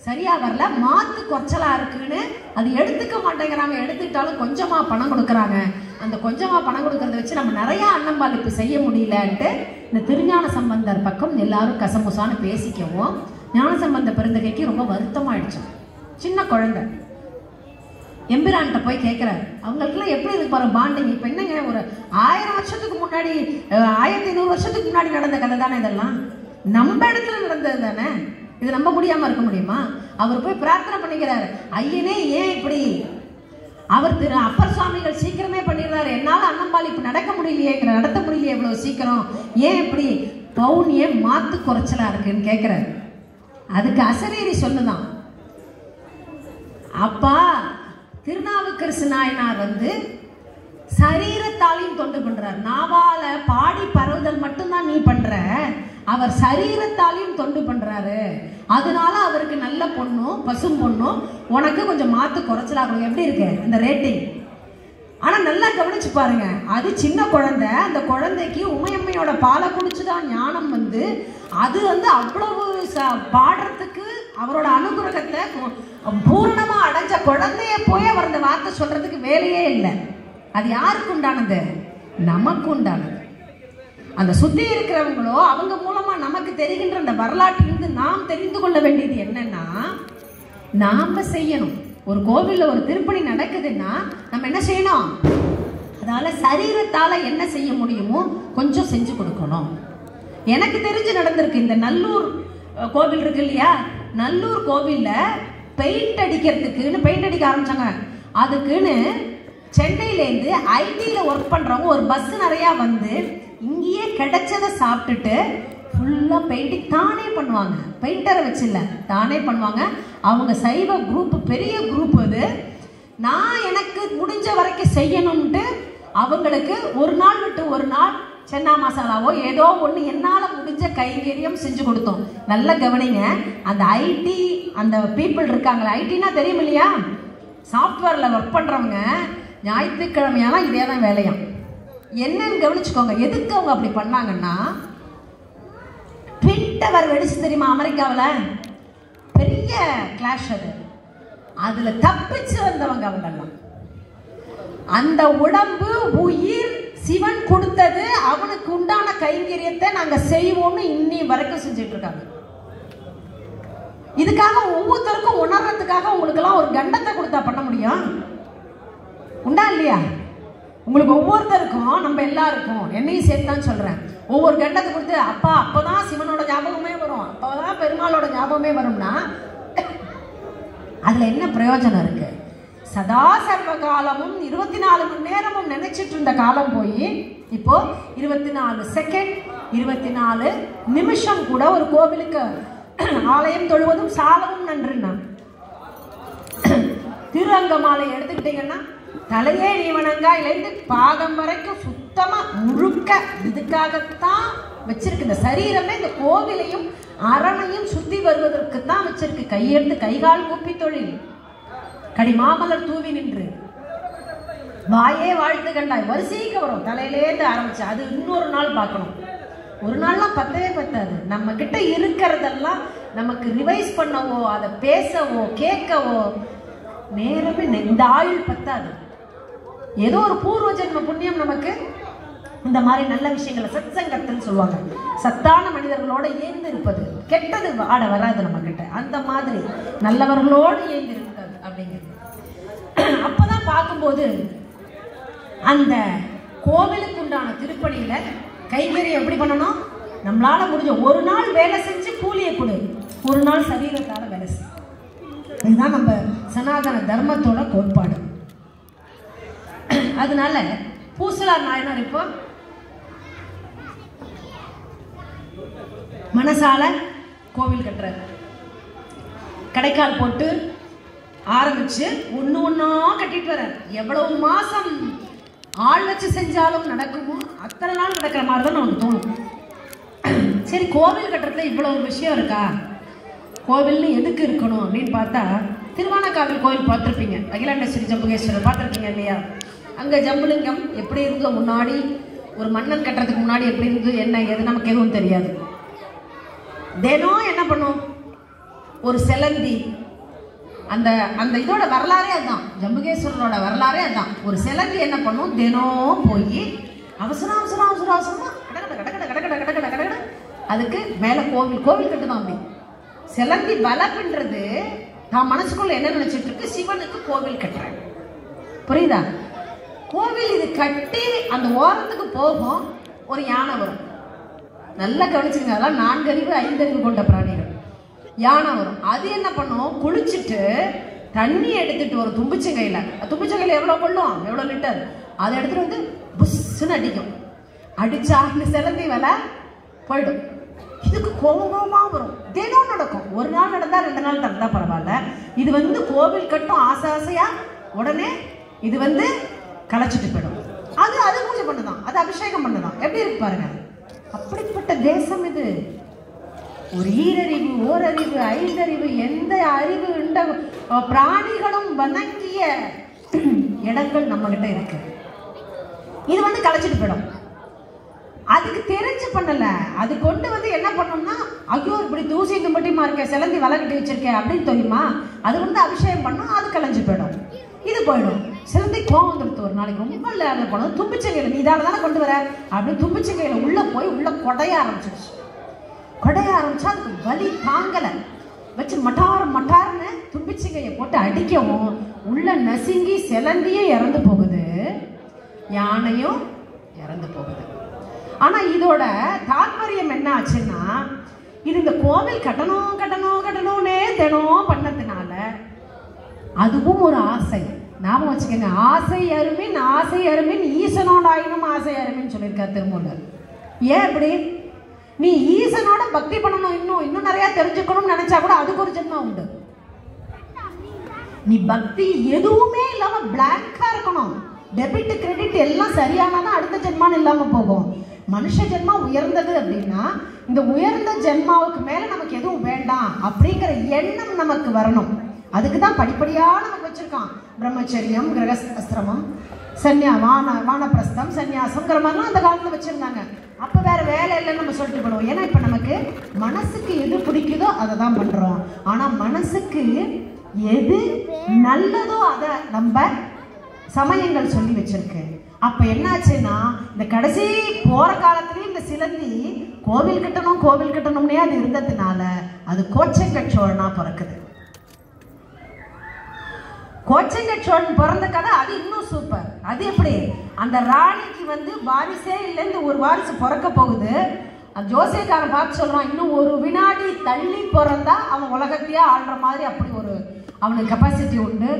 சரியா வரல, மாத்து குறைச்சலா இருக்குன்னு அது எடுத்துக்க மாட்டேங்கிறாங்க. எடுத்துக்கிட்டாலும் கொஞ்சமா பணம் கொடுக்குறாங்க. அந்த கொஞ்சமா பணம் கொடுக்கறத வச்சு நம்ம நிறைய அன்னம்பாளிப்பு செய்ய முடியலன்ட்டு இந்த திருஞான சம்பந்தர் பக்கம் எல்லாரும் கசமுசான்னு பேசிக்கவும் ஞான சம்பந்த பெருந்தகைக்கு ரொம்ப வருத்தமாயிடுச்சு. சின்ன குழந்தை எம்பிரான்ட்ட போய் கேட்கிறாரு. அவங்களுக்குலாம் எப்படி இருக்கு பாரு பாண்டிங். இப்ப என்னங்க, ஒரு 1000 வருஷத்துக்கு முன்னாடி 1500 வருஷத்துக்கு முன்னாடி நடந்த கதை தானே இதெல்லாம், நம்ம இடத்துல நடந்தது தானே, இது நம்ப முடியாம இருக்க முடியுமா? அவர் போய் பிரார்த்தனை பண்ணிக்கிறாரு, ஐயனே ஏன் இப்படி? அவர் திரு அப்பர் சுவாமிகள் சீக்கிரமே பண்ணிடுறாரு, என்னால அன்னம்பாளிப்பு நடக்க முடியலையே, நடத்த முடியலையே இவ்வளவு சீக்கிரம், ஏன் இப்படி பவுன் ஏன் மாத்து குறைச்சலா இருக்குன்னு கேட்கிறாரு. அதுக்கு அசரீரி சொல்லுதான், அப்பா திருநாவுக்கரசு நாயனார் வந்து சரீரத்தாலையும் தொண்டு பண்றார். நாவால பாடி பரவுதல் மட்டும்தான் நீ பண்ற, அவர் சரீரத்தாலையும் தொண்டு பண்றாரு. அதனால அவருக்கு நல்ல பொண்ணும் பசும் பொண்ணும் உனக்கு கொஞ்சம் மாத்து குறைச்சலாகும். எப்படி இருக்கு இந்த ரேட்டிங்? ஆனா நல்லா கவனிச்சு பாருங்க, அது சின்ன குழந்தை, அந்த குழந்தைக்கு உமையம்மையோட பாலை குடிச்சுதான் ஞானம் வந்து, அது வந்து அவ்வளவு பாடுறதுக்கு அவரோட அனுகிரகத்தை பூர்ணமா அடைஞ்ச குழந்தைய போய் அவர் அந்த வார்த்தை சொல்றதுக்கு வேலையே இல்லை. அது யாருக்கு உண்டானது? நமக்கு உண்டானது. அந்த சுத்தி இருக்கிறவங்களோ அவங்க மூலமா நமக்கு தெரிகின்ற அந்த வரலாற்றிலிருந்து நாம் தெரிந்து கொள்ள வேண்டியது என்னன்னா, நாம செய்யணும். ஒரு கோவில்ல ஒரு திருப்பணி நடக்குதுன்னா நம்ம என்ன செய்யணும்? அதால சரீரத்தால என்ன செய்ய முடியுமோ கொஞ்சம் செஞ்சு கொடுக்கணும். எனக்கு தெரிஞ்சு நடந்திருக்கு. இந்த நல்லூர் கோவில் இருக்கு இல்லையா, நல்லூர் கோவில்ல பெயிண்ட் அடிக்கிறதுக்குன்னு பெயிண்ட் அடிக்க ஆரம்பிச்சாங்க. அதுக்குன்னு சென்னையிலேருந்து ஐடியில ஒர்க் பண்றவங்க ஒரு பஸ் நிறையா வந்து இங்கேயே கிடைச்சதை சாப்பிட்டுட்டு ஃபுல்லா பெயிண்டிங் தானே பண்ணுவாங்க. பெயிண்டரை வச்சு இல்லை, தானே பண்ணுவாங்க. அவங்க சைவ குரூப், பெரிய குரூப். அது நான் எனக்கு முடிஞ்ச வரைக்கும் செய்யணும்ட்டு அவங்களுக்கு ஒரு நாள் விட்டு ஒரு நாள் சென்னா மசாலாவோ ஏதோ ஒன்று என்னால் முடிஞ்ச கைங்கரியம் செஞ்சு கொடுத்தோம். நல்ல கவனிங்க, அந்த ஐடி அந்த பீப்புள் இருக்காங்களே, ஐடினா தெரியும் இல்லையா, சாஃப்ட்வேரில் ஒர்க் பண்ணுறவங்க ஞாயிற்றுக்கிழமையானா இதே தான் வேலையாம். என்னன்னு கவனிச்சுக்கோங்க. எதுக்கு அவங்க அப்படி பண்ணாங்கன்னா, ட்வின் டவர் வெடிச்சு தெரியுமா அமெரிக்காவில், பெரிய கிளாஷ் அது, அதுல தப்பிச்சு வந்தவங்க அவங்கெல்லாம். அந்த உடம்பு உயிர் சிவன் கொடுத்தது, அவனுக்கு உண்டான கைங்கரியத்தை நாங்க செய்வோம்னு இன்னி வரைக்கும் செஞ்சுட்டு இருக்காங்க. இதுக்காக ஒவ்வொருத்தருக்கும் உணர்றதுக்காக உங்களுக்கு எல்லாம் ஒரு கண்டத்தை கொடுத்தா பண்ண முடியும்? உண்டா இல்லையா? உங்களுக்கு ஒவ்வொருத்தருக்கும், நம்ம எல்லாருக்கும் என்னையும் சேர்த்து தான் சொல்றேன், ஒவ்வொரு கண்டத்தை கொடுத்து அப்பா அப்பதான் சிவனோட ஞாபகமே வரும், அப்பதான் பெருமாளோட ஞாபகமே வரும்னா அதுல என்ன பிரயோஜனம் இருக்கு? சதா சர்வ காலமும் 24 மணி நேரமும் நினைச்சிட்டு இருந்த காலம் போய் இப்போ 24 செகண்ட் 24 நிமிஷம் கூட ஒரு கோவிலுக்கு ஆலயம் தொழுவதும் சாலவும் நன்றுன்னா திருஅங்கமாலை எடுத்துக்கிட்டீங்கன்னா தலையே நீவனங்காயிலேருந்து பாதம் வரைக்கும் சுத்தமா முழுக்க இதுக்காகத்தான் வச்சிருக்கு. இந்த சரீரமே இந்த கோவிலையும் அரணையும் சுத்தி வருவதற்கு தான் வச்சிருக்கு. கையெடுத்து கைகால் கூப்பி தொழில் கடிமாமலர் தூவி நின்று வாயே வாழ்த்து கண்டாய் வரிசைக்கு வரும். தலையிலேருந்து ஆரம்பிச்சு அது இன்னொரு நாள் பார்க்கணும். ஒரு நாள்லாம் பத்தவே பத்தாது. நம்ம கிட்ட இருக்கிறதெல்லாம் நமக்கு ரிவைஸ் பண்ணவோ அதை பேசவோ கேட்கவோ நேரமே இந்த ஆயுள் பத்தாது. ஏதோ ஒரு பூர்வ ஜென்ம புண்ணியம் நமக்கு இந்த மாதிரி நல்ல விஷயங்களை சத்சங்கத்தில் சொல்லுவாங்க. சத்தான மனிதர்களோட ஏந்து இருப்பது, கெட்டது ஆட வராது நம்ம கிட்ட. அந்த மாதிரி நல்லவர்களோடு ஏந்து இருப்பது அப்படிங்கிறது. அப்பதான் பார்க்கும்போது அந்த கோவிலுக்கு உண்டான திருப்பணியில கைங்கரியம் எப்படி பண்ணணும்? நம்மளால முடிஞ்ச ஒரு நாள் வேலை செஞ்சு கூலியை கொடு, ஒரு நாள் சரீரத்தால வேலை செய். இதுதான் நம்ம சனாதன தர்மத்தோட கோட்பாடு. அதனால பூசலார் நாயனார் இப்போ மனசால கோவில் கட்டுறாரு. கடைக்கால் போட்டு ஆரம்பிச்சு ஒண்ணு ஒன்னா கட்டிட்டு வர்றாரு. எவ்வளவு மாசம் ஆள் வச்சு செஞ்சாலும் நடக்குமோ அத்தனை நாள் நடக்கிற மாதிரி தான் நமக்கு தோணும். சரி, கோவில் கட்டுறதுல இவ்வளவு விஷயம் இருக்கா? கோவில்னு எதுக்கு இருக்கணும் அப்படின்னு பார்த்தா, திருவானக்காவில் கோவில் பார்த்துருப்பீங்க. அகிலாண்டேஸ்வரி ஜம்புகேஸ்வரர் பார்த்துருப்பீங்க இல்லையா? அங்கே ஜம்புலிங்கம் எப்படி இருந்தோ முன்னாடி, ஒரு மன்னன் கட்டுறதுக்கு முன்னாடி எப்படி இருந்தது என்ன எது நமக்கு எதுவும் தெரியாது. தினம் என்ன பண்ணும்? ஒரு செலந்தி, அந்த அந்த இதோட வரலாறே அதுதான். ஜம்புகேஸ்வரரோட வரலாறே அதுதான். ஒரு செலந்தி என்ன பண்ணும்? தினம் போய் அவசரம் அவசரம் அவசரம் அவசரமா கடகட அதுக்கு மேலே கோவில் கட்டுதான். அப்படி செலந்தி வளர்ப்புன்றது நான் மனசுக்குள்ள என்ன நினைச்சிட்டு இருக்கு? சிவனுக்கு கோவில் கட்டுறேன். புரியுதா? கோவில் இது கட்டி அந்த ஓரத்துக்கு போகும், ஒரு யானை வரும். நல்லா கவனிச்சுங்க. அதெல்லாம் 4 அறிவு 5 அறிவு கொண்ட பிராணிகள். யானை வரும். அது என்ன பண்ணும்? குளிச்சுட்டு தண்ணி எடுத்துட்டு ஒரு தும்பிச்சங்கையில எவ்வளவு கொள்ளும், எவ்வளவு லிட்டர், அதை எடுத்துட்டு வந்து புஷ்ன்னு அடிக்கும். அடிச்சா இந்த செலந்தி வேலை போயிடும். இதுக்கு கோபமா வரும். தினம் நடக்கும். ஒரு நாள் நடந்தா 2 நாள் நடந்தா பரவாயில்ல. இது வந்து கோவில் கட்டும் ஆசையா உடனே இது களைச்சிட்டு போயிடும். அது பூஜை பண்ணுதான், அது அபிஷேகம் பண்ணுதான். எப்படி இருக்கு பாருங்க. அப்படிப்பட்ட தேசம் இது. ஒரு ஈரறிவு, ஓரறிவு, 5 அறிவு, எந்த அறிவு உண்ட பிராணிகளும் வணங்கிய இடங்கள் நம்ம கிட்ட இருக்கு. இது களைச்சிட்டு போயிடும். அதுக்கு தெரிஞ்சு பண்ணல. அது கொண்டு என்ன பண்ணோம்னா, ஐயோ இப்படி தூசி தும்பட்டிமா இருக்க, செலந்தி வலை கட்டி வச்சிருக்கேன் அப்படின்னு தெரியுமா, அது அபிஷேகம் பண்ணோம், அது களைஞ்சு போயிடும். இது போயிடும். செலந்தி கோவம் வந்துடுத்து. ஒரு நாளைக்கு ரொம்ப இல்லாத போனது தும்பிச்சங்கையில், நீ இதால தானே கொண்டு வர அப்படின்னு தும்பிச்சங்கையில் உள்ள போய் உள்ள கொடைய ஆரம்பிச்சிருச்சு. கொடைய ஆரம்பிச்சா அதுக்கு வலி தாங்கலை. வச்சு மட்டார்னு தும்பிச்சங்கையை போட்டு அடிக்கவும் உள்ள நசுங்கி செலந்தியும் இறந்து போகுது, யானையும் இறந்து போகுது. ஆனா இதோட தாற்பயம் என்ன ஆச்சுன்னா, இது இந்த கோவில் கட்டணும்னே தினம் பண்ணதுனால அதுவும் ஒரு ஆசை. ஞாபகம் வச்சுக்கோங்க. ஆசை அருமின் ஈசனோட ஆயினும் ஆசை அருமின்னு சொல்லியிருக்காரு திருமூலர். ஏன் இப்படி? நீ ஈசனோட பக்தி பண்ணணும், இன்னும் நிறைய தெரிஞ்சுக்கணும்னு நினைச்சா கூட அதுக்கு ஒரு ஜென்மம் உண்டு. நீ பக்தி எதுவுமே இல்லாம பிளாங்கா இருக்கணும். டெபிட் கிரெடிட் எல்லாம் சரியானதான் அடுத்த ஜென்மான்னு இல்லாம போகும். மனுஷ ஜென்மா உயர்ந்தது அப்படின்னா இந்த உயர்ந்த ஜென்மாவுக்கு மேல நமக்கு எதுவும் வேண்டாம் அப்படிங்கிற எண்ணம் நமக்கு வரணும். அதுக்கு தான் படிப்படியா நமக்கு வச்சிருக்கான். பிரம்மச்சரியம், கிரகஸ்திரமம், வானப்பிரஸ்தம், சன்னியாசம்ங்கிற மாதிரிலாம் அந்த காலத்துல வச்சிருந்தாங்க. அப்ப வேற வேலை இல்லைன்னு நம்ம சொல்லிட்டு போடுவோம். ஏன்னா இப்ப நமக்கு மனசுக்கு எது பிடிக்குதோ அதை தான் பண்றோம். ஆனா மனசுக்கு எது நல்லதோ அதை நம்ம சமயங்கள் சொல்லி வச்சிருக்கு. அப்ப என்னாச்சுன்னா, இந்த கடைசி போற காலத்திலயும் இந்த சிலந்தி கோவில் கட்டணும்னே அது இருந்ததுனால அது கோச்செங்கட் சோழனா பிறக்குது. கோச்செங்கட் சோழன் பிறந்த கதை அது இன்னும் சூப்பர். அது எப்படி? அந்த ராணிக்கு வாரிசே இல்லைன்னு ஒரு வாரிசு பிறக்க போகுது. அந்த ஜோசியக்காரன் பார்த்து சொல்றான், இன்னும் ஒரு வினாடி தள்ளி பிறந்தா அவன் உலகத்தையே ஆள்ற மாதிரி அப்படி ஒரு அவனுக்கு கெப்பாசிட்டி உண்டு.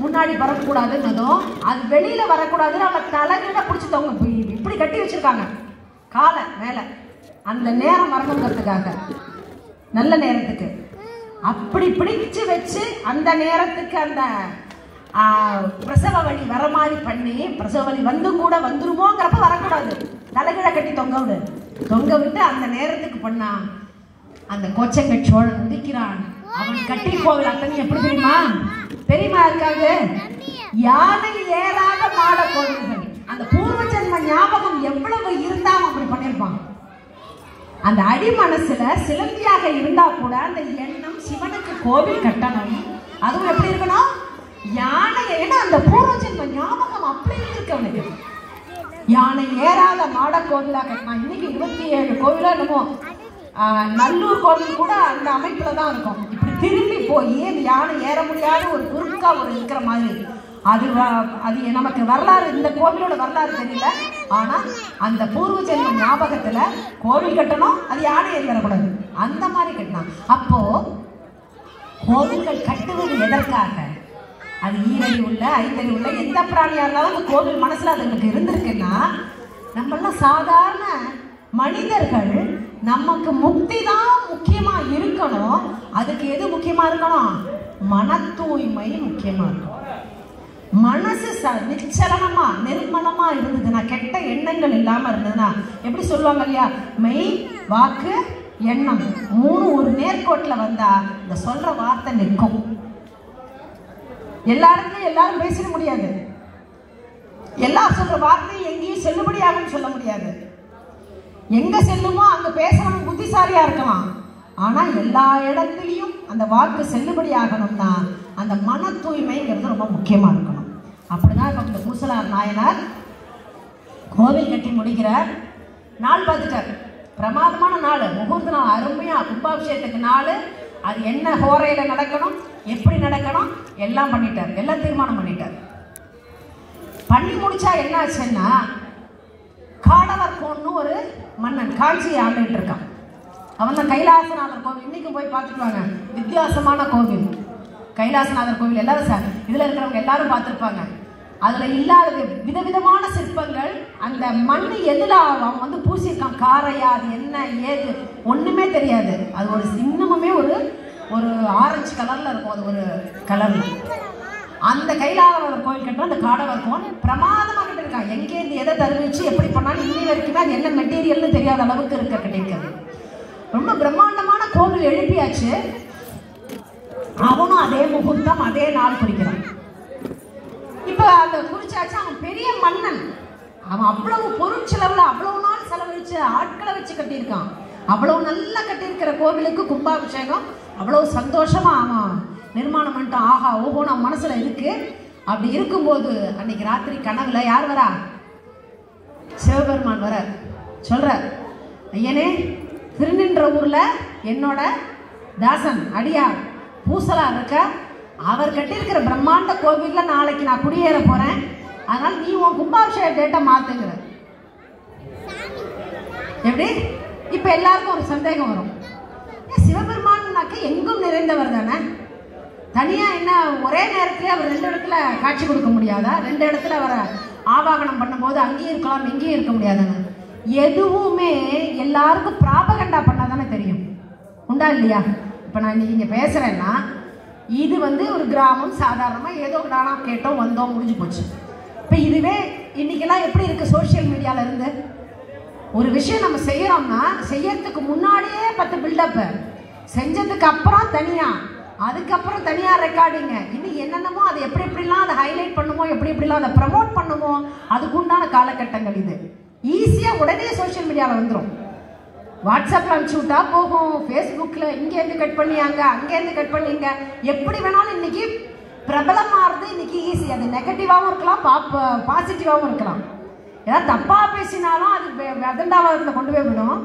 முன்னாடி வரக்கூடாதுன்னதும் அது வெளியில வரக்கூடாதுன்னு அவன் தலைகிட பிடிச்சிட்டவங்க இப்படி கட்டி வச்சிருக்காங்க காலை மேல. அந்த நேரம் வரணுங்கிறதுக்காக, நல்ல நேரத்துக்கு அப்படி பிடிச்சு வச்சு அந்த நேரத்துக்கு அந்த பிரசவ வலி வர மாதிரி பண்ணி, பிரசவ வலி வந்தும் கூட வந்துருமோங்கிறப்ப வரக்கூடாது, தலைகீழ கட்டி தொங்க விட்டு அந்த நேரத்துக்கு பண்ணா அந்த கோச்சங்கட் சோழன் உதிக்கிறான். அவன் கட்டி கோவில் அத்தனை எப்படி தெரியுமா இருக்காது? யானை ஏறாத மாட கோவில்கள். அந்த பூர்வ ஜென்ம ஞாபகம் எவ்வளவு இருந்தா அப்படி பண்ணிருப்பான். அந்த அடி மனசுல சிலந்தியாக இருந்தா கூட அந்த எண்ணம் சிவனுக்கு கோவில் கட்டணும், அதுவும் எப்படி இருக்கணும்? யானை, ஏன்னா அந்த பூர்வ ஜென்ம ஞாபகம் அப்படி இருக்கு அவனுக்கு. யானை ஏறாத மாட கோவிலா கட்டினான். இன்னைக்கு 27 கோவிலா என்னமோ நல்லூர் கோவில் கூட அந்த அமைப்புல தான் இருக்கும். இப்படி திரும்பி போய் அந்த யானை ஏற முடியாத ஒரு குறுக்கா ஒரு இருக்கிற மாதிரி. அது நமக்கு வரலாறு, இந்த கோவிலோட வரலாறு தெரியல. ஆனா அந்த பூர்வ ஜென்ம ஞாபகத்துல கோவில் கட்டணும், அது யானை ஏறி வரக்கூடாது, அந்த மாதிரி கட்டினான். அப்போ கோவில்கள் கட்டுவது எதற்காக? அது ஈரடி உள்ள ஐந்தறி உள்ள எந்த பிராணியா இருந்தாலும் அந்த கோவில் மனசுல அதுங்களுக்கு இருந்திருக்குன்னா, நம்மளாம் சாதாரண மனிதர்கள், நமக்கு முக்தி தான் முக்கியமா இருக்கணும். அதுக்கு எது முக்கியமா இருக்கணும்? மன தூய்மை முக்கியமா இருக்கும். மனசு நிச்சலனமா நிர்மலமா இருந்ததுன்னா, கெட்ட எண்ணங்கள் இல்லாம இருந்ததுன்னா, எப்படி சொல்லுவாங்க இல்லையா, மெய் வாக்கு எண்ணம் 3 ஒரு நேர்கோட்டுல வந்தா இந்த சொல்ற வார்த்தை நிற்கும். எல்லாருக்கும் எல்லாரும் பேசிட முடியாது, எல்லாரும் சொல்ற வார்த்தை எங்கேயும் செல்லுபடியாகும் சொல்ல முடியாது. எங்க செல்லுமோ அங்க பேசணும், புத்திசாலியா இருக்கலாம். ஆனா எல்லா இடத்துலையும் அந்த வாக்கு செல்லுபடி ஆகணும்னா அந்த மன தூய்மைங்கிறது ரொம்ப முக்கியமா இருக்கணும். அப்படிதான் இப்ப இந்த பூசலார் நாயனார் கோவில் கட்டி முடிக்கிறார். நாள் பார்த்துட்டார், பிரமாதமான நாள், முகூர்த்த நாள், அருமையா கும்பாபிஷேகத்துக்கு நாள். அது என்ன ஹோரையில நடக்கணும், எப்படி நடக்கணும் எல்லாம் பண்ணிட்டார், எல்லாம் தீர்மானம் பண்ணிட்டார். பண்ணி முடிச்சா என்ன ஆச்சுன்னா, காடவர்கோன்னு ஒரு மன்னன் காஞ்சியை ஆண்டுகிட்டு இருக்கான். அவன் தான் கைலாசநாதர் கோவில். இன்னைக்கு போய் பார்த்துக்குவாங்க, வித்தியாசமான கோவில் கைலாசநாதர் கோவில். எல்லாரும் சார் இதுல இருக்கிறவங்க எல்லாரும் பார்த்துருப்பாங்க. அதுல இல்லாத விதவிதமான சிற்பங்கள். அந்த மண் எதுல அவன் வந்து பூசியிருக்கான், காரையா, அது என்ன ஏது ஒண்ணுமே தெரியாது. அது ஒரு இன்னமுமே ஒரு ஆரஞ்சு கலர்ல இருக்கும், அது ஒரு கலர்ல. அந்த கைலாசநாதர் கோவில் கட்டுற அந்த காடவர்கோன் பிரமாதமா கிட்ட இருக்கான். எங்கேருந்து எதை தருவிச்சு எப்படி பண்ணாலும் இன்னி வரைக்குமே அது என்ன மெட்டீரியல்னு தெரியாத அளவுக்கு இருக்க கிடைக்கிறது. ரொம்ப பிரம்மாண்டமான கோவில் எழுப்பியாச்சு. அவனும் அதே முகூர்த்தம் அதே நாள் குறிக்கிறான். இப்ப அந்த குறிச்சாச்சு. அவன் பெரிய மன்னன், அவன் அவ்வளவு பொருட்செலவுல அவ்வளவு நாள் செலவழிச்சு ஆட்களை வச்சு கட்டியிருக்கான். அவ்வளவு நல்லா கட்டியிருக்கிற கோவிலுக்கு கும்பாபிஷேகம் அவ்வளவு சந்தோஷமா அவன் நிர்மாணம் பண்ணிட்டான். ஆஹா ஓஹோ நம்ம மனசுல இருக்கு. அப்படி இருக்கும்போது அன்னைக்கு ராத்திரி கனவுல யார் வரா? சிவபெருமான் வர சொல்ற, ஐயனே திருநின்ற ஊர்ல என்னோட தாசன் அடியார் பூசலார் இருக்க, அவர் கட்டியிருக்கிற பிரம்மாண்ட கோவில்ல நாளைக்கு நான் குடியேற போறேன், அதனால நீ உன் கும்பாபிஷேக டேட்டை மாத்துங்கிற. எப்படி? இப்ப எல்லாருக்கும் ஒரு சந்தேகம் வரும், சிவபெருமான்னாக்க எங்கும் நிறைந்தவர் தானே, தனியா என்ன ஒரே நேரத்துல அவர் 2 இடத்துல காட்சி கொடுக்க முடியாதா? 2 இடத்துல அவரை ஆவாகனம் பண்ணும்போது அங்கேயும் இருக்கலாம் எங்கேயும் இருக்க முடியாதானே? எதுவுமே எல்லாருக்கும் பிராபகண்டா பண்ணாதானே தெரியும், உண்டா இல்லையா? இப்ப நான் இன்னைக்கு இங்க பேசுறேன்னா, இது வந்து ஒரு கிராமம், சாதாரணமா ஏதோ நானா கேட்டோம் வந்தோம் முடிஞ்சு போச்சு. இப்ப இதுவே இன்னைக்கெல்லாம் எப்படி இருக்கு, சோசியல் மீடியால இருந்து ஒரு விஷயம் நம்ம செய்யறோம்னா செய்யறதுக்கு முன்னாடியே 10 பில்டப், செஞ்சதுக்கு அப்புறம் தனியா, அதுக்கப்புறம் தனியா ரெக்கார்டிங்க, இன்னும் என்னென்னமோ அதை எப்படி எப்படிலாம் அதை ஹைலைட் பண்ணுமோ, எப்படி எப்படிலாம் அதை ப்ரமோட் பண்ணுமோ, அதுக்குண்டான காலகட்டங்கள் இது. ஈஸியா உடனே சோசியல் மீடியாவில் வந்துடும். வாட்ஸ்அப்ல அனுப்பிச்சு விட்டா போகும், ஃபேஸ்புக்ல இங்கேருந்து கட் பண்ணியாங்க, அங்கேருந்து கட் பண்ணிங்க, எப்படி வேணாலும் இன்னைக்கு பிரபலமாகிறது. இன்னைக்கு ஈஸி. அது நெகட்டிவாகவும் இருக்கலாம், பாசிட்டிவாகவும் இருக்கலாம். ஏதாவது தப்பா பேசினாலும் அது வெதண்டாவாதத்தில் கொண்டு போய் விடும்.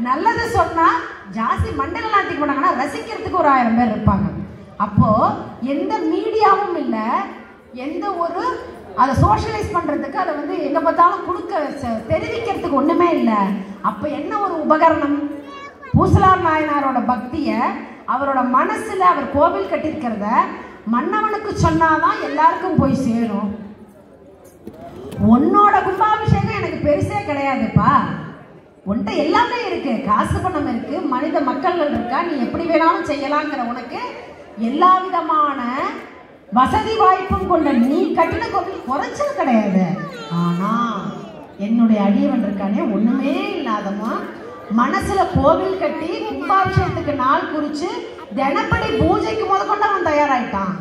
நல்லது சொன்னா ஜாஸ்தி மண்டல நாட்டிக்கு போனாங்கன்னா ரசிக்கிறதுக்கு ஒரு 1000 பேர் இருப்பாங்க. அப்போ எந்த மீடியாவும் இல்லை, எந்த ஒரு அதை சோஷியலைஸ் பண்றதுக்கு, அதை வந்து எங்க பார்த்தாலும் தெரிவிக்கிறதுக்கு ஒண்ணுமே இல்லை. அப்ப என்ன ஒரு உபகரணம்? பூசலார் நாயனாரோட பக்திய, அவரோட மனசுல அவர் கோவில் கட்டியிருக்கிறத மன்னவனுக்கு சொன்னாதான் எல்லாருக்கும் போய் சேரும். உன்னோட கும்பாபிஷேகம் எனக்கு பெருசே கிடையாதுப்பா, உன்கிட்ட எல்லாமே இருக்கு, காசு பணம் இருக்கு, மனித மக்கள்கள் இருக்கா, நீ எப்படி வேணாலும் செய்யலாங்கிற உனக்கு எல்லா விதமான வசதி வாய்ப்பும் கொண்ட நீ கட்டின கோவில் குறைச்சல் கிடையாது. ஆனா என்னுடைய அடியவன் இருக்கானே ஒண்ணுமே இல்லாதமா மனசுல கோவில் கட்டி கும்பாபிஷேகத்துக்கு நாள் குறிச்சு தினப்படி பூஜைக்கு முதற்கொண்டு அவன் தயாராயிட்டான்.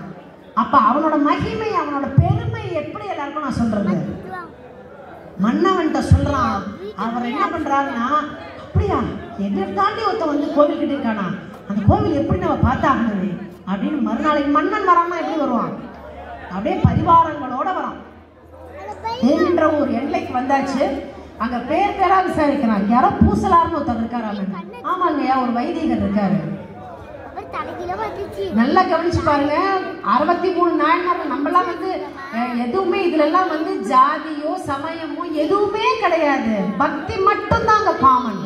அப்ப அவனோட மகிமை அவனோட பெருமை எப்படி எல்லாருக்கும் நான் சொல்றது? மன்னவன்கிட்ட சொல்றான். அவர் என்ன பண்றாருன்னா, அப்படியா என்ன தாண்டி ஒருத்த வந்து கோவில் கிட்ட இருக்கானா, அந்த கோவில் எப்படி நம்ம பார்த்தாகணுமே அப்படின்னு மறுநாளைக்கு மன்னன் வரான்னா எப்படி வருவான்? அப்படியே பரிவாரங்களோட வரான். என்ற ஒரு எல்லைக்கு வந்தாச்சு. அங்க பேர் பேரா விசாரிக்கிறான். யாரோ பூசலார்னு ஒருத்தர் இருக்காரு. ஆமாங்கய்யா, ஒரு வைதிகர் இருக்காரு. நல்லா கவனிச்சு பாருங்க. 63 நாயன்மார்கள். நம்மளாம் வந்து எதுவுமே இதுல எல்லாம் வந்து ஜாதியோ சமயமோ எதுவுமே கிடையாது. பக்தி மட்டும் தான் அங்க காமன்.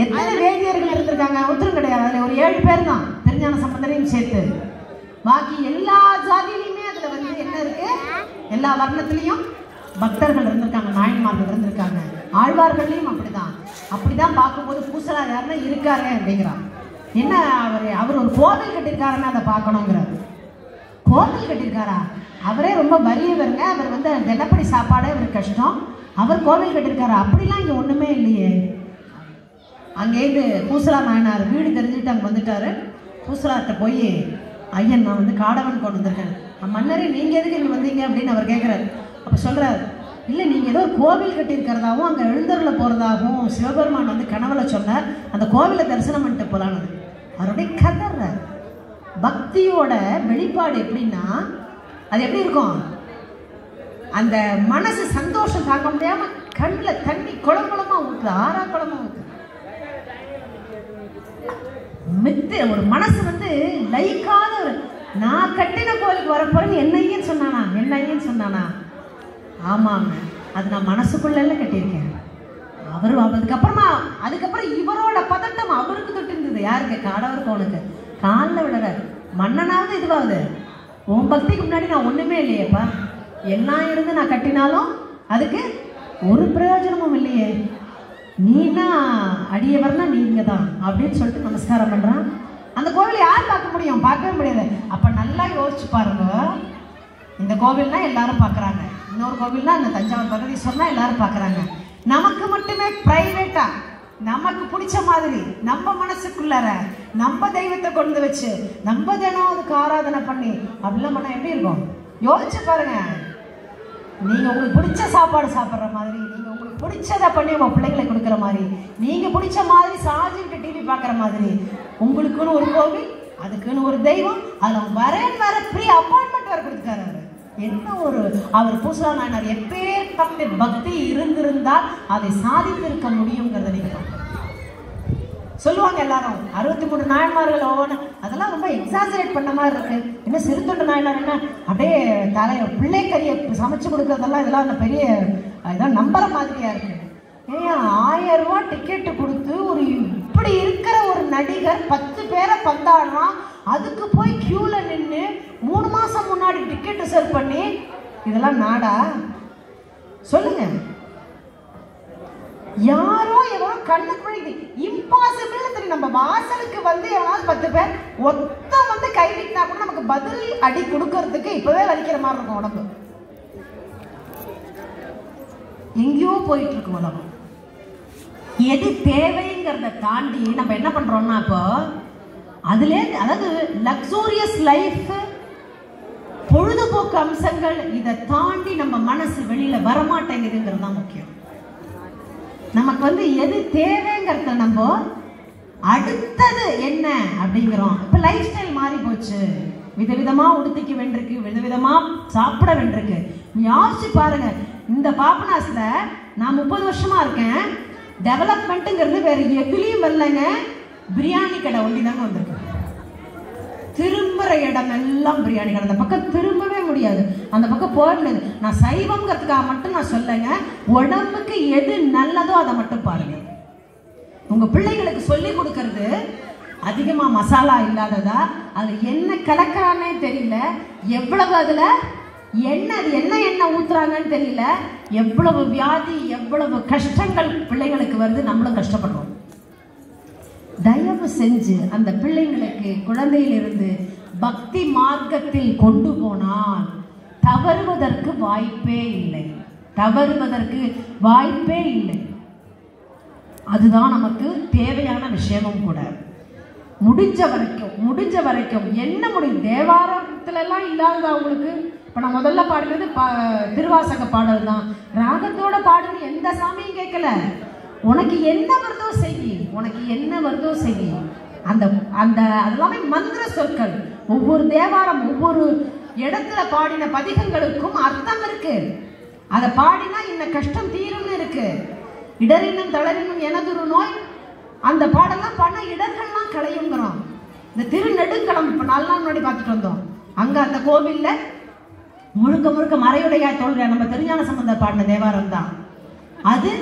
எத்தனை வேதியர்கள் இருந்திருக்காங்க? ஒருத்தரும் கிடையாது. அதுல ஒரு 7 பேர் தான், திருஞான சம்பந்தரையும் சேர்த்து. பாக்கி எல்லா ஜாதியிலுமே அதுல வந்து என்ன இருக்கு? எல்லா வர்ணத்திலையும் பக்தர்கள் இருந்திருக்காங்க, நாயன்மார்கள் இருந்திருக்காங்க. ஆழ்வார்கள்லையும் அப்படிதான் பார்க்கும்போது பூசலார் யாருன்னா இருக்காரு அப்படிங்கிறான். என்ன அவர் ஒரு கோவில் கட்டியிருக்காருன்னு அதை பார்க்கணுங்கிறார். கோவில் கட்டியிருக்காரா? அவரே ரொம்ப வறியவருங்க. அவர் வந்து தினப்படி சாப்பாடு அவருக்கு கஷ்டம். அவர் கோவில் கட்டியிருக்காரா? அப்படிலாம் இங்கே ஒன்றுமே இல்லையே. அங்கேருந்து பூசலார் நாயனார் வீடு தெரிஞ்சுட்டு அங்கே வந்துட்டாரு. பூசலார்கிட்ட போய், ஐயன் நான் வந்து காடவன் கொண்டு வந்திருக்கேன். மன்னரே நீங்கள் எதுக்கு இங்கே வந்தீங்க அப்படின்னு அவர் கேட்குறாரு. அப்போ சொல்கிறார், இல்லை நீங்கள் ஏதோ கோவில் கட்டியிருக்கிறதாகவும் அங்கே எழுந்தருள போகிறதாகவும் சிவபெருமான் வந்து கனவுல சொன்னார். அந்த கோவிலை தரிசனம் பண்ணிட்டு போகலான்னு அவருடைய கதற. பக்தியோட வெளிப்பாடு எப்படின்னா, அது எப்படி இருக்கும்? அந்த மனசு சந்தோஷம் தாங்க முடியாமல் கண்ணில் தண்ணி குளங்குளமாக ஊற்றுது, ஆறா குளமாக ஊற்றுது. மித்து ஒரு மனசு வந்து லைக்காத ஒரு, நான் கட்டின கோவிலுக்கு வரப்போறேன்னு என்னையன்னு சொன்னானா? ஆமாங்க, அது நான் மனசுக்குள்ள கட்டியிருக்கேன். அதுக்கப்புறம் இவரோட பதட்டம் அவருக்கு தொட்டு இருந்தது. யாருக்கு? காடவருக்கு. அவனுக்கு காலில் விடுறாரு. மன்னனாவது இதுவாகுது, உன் பக்திக்கு முன்னாடி நான் ஒண்ணுமே இல்லையேப்பா. என்ன இருந்து நான் கட்டினாலும் அதுக்கு ஒரு பிரயோஜனமும் இல்லையே. நீனா அடியவர்னா நீங்க தான் அப்படின்னு சொல்லிட்டு நமஸ்காரம் பண்றான். அந்த கோவில் யார் பார்க்க முடியும்? பார்க்கவே முடியாது. அப்ப நல்லா யோசிச்சு பாருங்க. இந்த கோவில்னா எல்லாரும் பார்க்குறாங்க, இன்னொரு கோவில்னா இந்த தஞ்சாவூர் பகுதி சொன்னா எல்லாரும் பார்க்குறாங்க. நமக்கு மட்டுமே பிரைவேட்டா நமக்கு பிடிச்ச மாதிரி நம்ம மனசுக்குள்ளார நம்ம தெய்வத்தை கொண்டு வச்சு நம்ம தினம் அதுக்கு ஆராதனை பண்ணி அப்படிலாம் பண்ண எப்படி இருக்கும்? யோசிச்சு பாருங்க. நீங்க உங்களுக்கு பிடிச்ச சாப்பாடு சாப்பிட்ற மாதிரி, நீங்க உங்களுக்கு பிடிச்சதை பண்ணி உங்க பிள்ளைங்களை கொடுக்குற மாதிரி, நீங்க பிடிச்ச மாதிரி சாஜிட்டு டிவி பார்க்குற மாதிரி, உங்களுக்குன்னு ஒரு கோவில், அதுக்குன்னு ஒரு தெய்வம், அதில் வர ஃப்ரீ அப்பாயின்மெண்ட் வர கொடுத்துருக்காரு. என்ன ஒரு அவர் பூசலா நாயனார் எப்பேற்பட்ட பக்தி இருந்திருந்தால் அதை சாதித்திருக்க முடியுங்கிறத நீங்க சொல்லுவாங்க எல்லாரும். 63 நாயன்மார்கள் ஒவ்வொன்று அதெல்லாம் ரொம்ப எக்ஸாஜரேட் பண்ண மாதிரி இருக்கு. என்ன சிறுத்தொண்டு நாயனார் என்ன அப்படியே பிள்ளை கறியை சமைச்சு கொடுக்கறதெல்லாம் இதெல்லாம் பெரிய இதெல்லாம் நம்புற மாதிரியா இருக்கு. ஏன் 1000 ரூபாய் டிக்கெட்டு கொடுத்து ஒரு இப்படி இருக்கிற ஒரு நடிகர் 10 பேரை பந்தாடுறான். அதுக்கு போய் கியூல நின்று 3 மாசம் முன்னாடி டிக்கெட் ரிசர்வ் பண்ணி, இதெல்லாம் நாடா? சொல்லுங்க. யாரோ எவரோ கண்ணுக்கு முன்னாடி இம்பாசிபிள் தெரியும். நம்ம வாசலுக்கு வந்து எவனாவது 10 பேர் ஒத்த வந்து கை நீட்டினா கூட நமக்கு பதில் அடி கொடுக்கறதுக்கு இப்பவே வலிக்கிற மாதிரி இருக்கும் உடம்பு. எங்கேயோ போயிட்டு இருக்கும் உலகம். எது தேவைங்கிறத தாண்டி நம்ம என்ன பண்றோம்னா, இப்போ அதுலேருந்து அதாவது லக்ஸூரியஸ் லைஃப், பொழுதுபோக்கு அம்சங்கள், இதை தாண்டி நம்ம மனசு வெளியில வரமாட்டேங்குதுங்கிறது தான் முக்கியம். நமக்கு வந்து எது தேவைங்கிறத நம்ம அடுத்தது என்ன அப்படிங்கிறோம். இப்ப லைஃப் ஸ்டைல் மாறி போச்சு. விதவிதமா உடுத்திக்க வேண்டியிருக்கு, விதவிதமா சாப்பிட வேண்டியிருக்கு. யோசிச்சு பாருங்க. இந்த பாபநாஸ்ல நான் 30 வருஷமா இருக்கேன். டெவலப்மெண்ட்டுங்கிறது வேற எதுலையும் வரலங்க. பிரியாணி கடை ஒண்டி தாங்க வந்திருக்கு. திரும்புற இடம் எல்லாம் பிரியாணி கடை. அந்த பக்கம் திரும்பவே முடியாது, அந்த பக்கம் போக முடியாது. நான் சைவம்ங்கிறதுக்காக மட்டும் நான் சொல்லுங்க. உடம்புக்கு எது நல்லதோ அதை மட்டும் பாருங்க. உங்க பிள்ளைங்களுக்கு சொல்லி கொடுக்கறது அதிகமா மசாலா இல்லாததா, அது என்ன கலக்கிறானே தெரியல, எவ்வளவு அதுல என்ன ஊத்துறாங்கன்னு தெரியல, எவ்வளவு வியாதி எவ்வளவு கஷ்டங்கள் பிள்ளைங்களுக்கு வருது. நம்மளும் கஷ்டப்படுறோம். தயவு செஞ்சு அந்த பிள்ளைங்களுக்கு குழந்தையிலிருந்து பக்தி மார்க்கத்தில் கொண்டு போனால் தவறுவதற்கு வாய்ப்பே இல்லை, தவறுவதற்கு வாய்ப்பே இல்லை. அதுதான் நமக்கு தேவையான விஷயமும் கூட. முடிஞ்ச வரைக்கும் என்ன முடியும், தேவாரத்துல எல்லாம் இல்லாததா உங்களுக்கு? இப்ப நான் முதல்ல பாடுறது திருவாசக பாடல் தான். ராகத்தோட பாடுறது எந்த சாமியும் கேட்கல. உனக்கு என்ன வருதோ செய், உனக்கு என்ன வருதோ செய். அந்த அந்த அதெல்லாமே மந்திர சொற்கள். ஒவ்வொரு தேவாரம் ஒவ்வொரு இடத்துல பாடின பதிகங்களுக்கும் அர்த்தம் இருக்கு. அதை பாடினா இந்த கஷ்டம் தீரும்னு இருக்கு. இடரினும் தளரினும் எனதொரு நோய், அந்த பாடெல்லாம் பண்ண இடர்கள்லாம் களையுங்கிறோம். இந்த திருநெடுங்களம் இப்போ 4 நாள் முன்னாடி பார்த்துட்டு வந்தோம். அங்கே அந்த கோவிலில் முழுக்க மறையுடையா தோல்ற நம்ம திருஞான சம்பந்தர் பாடின தேவாரம் தான். அது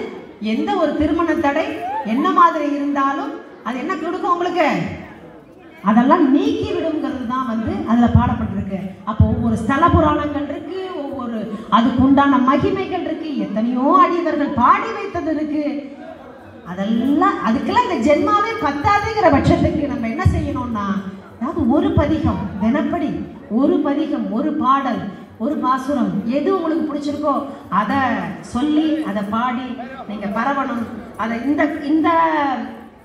எந்த ஒரு திருமண தடை என்ன மாதிரி இருந்தாலும் அது என்ன கொடுக்கும் உங்களுக்கு, அதெல்லாம் நீக்கி விடுங்கிறது தான் அதில் பாடப்பட்டிருக்கு. அப்போ ஒவ்வொரு ஸ்தல புராணங்கள் இருக்கு, ஒவ்வொரு அதுக்கு உண்டான மகிமைகள் இருக்கு, எத்தனையோ அடியவர்கள் பாடி வைத்தது இருக்கு. அதெல்லாம் அதுக்கெல்லாம் இந்த ஜென்மாவே பத்தாதுங்கிற பட்சத்துக்கு நம்ம என்ன செய்யணும்னா, அதாவது ஒரு பதிகம் தினப்படி, ஒரு பதிகம், ஒரு பாடல், ஒரு பாசுரம், எது உங்களுக்கு பிடிச்சிருக்கோ அதை சொல்லி அதை பாடி நீங்க பரவணும். அதை இந்த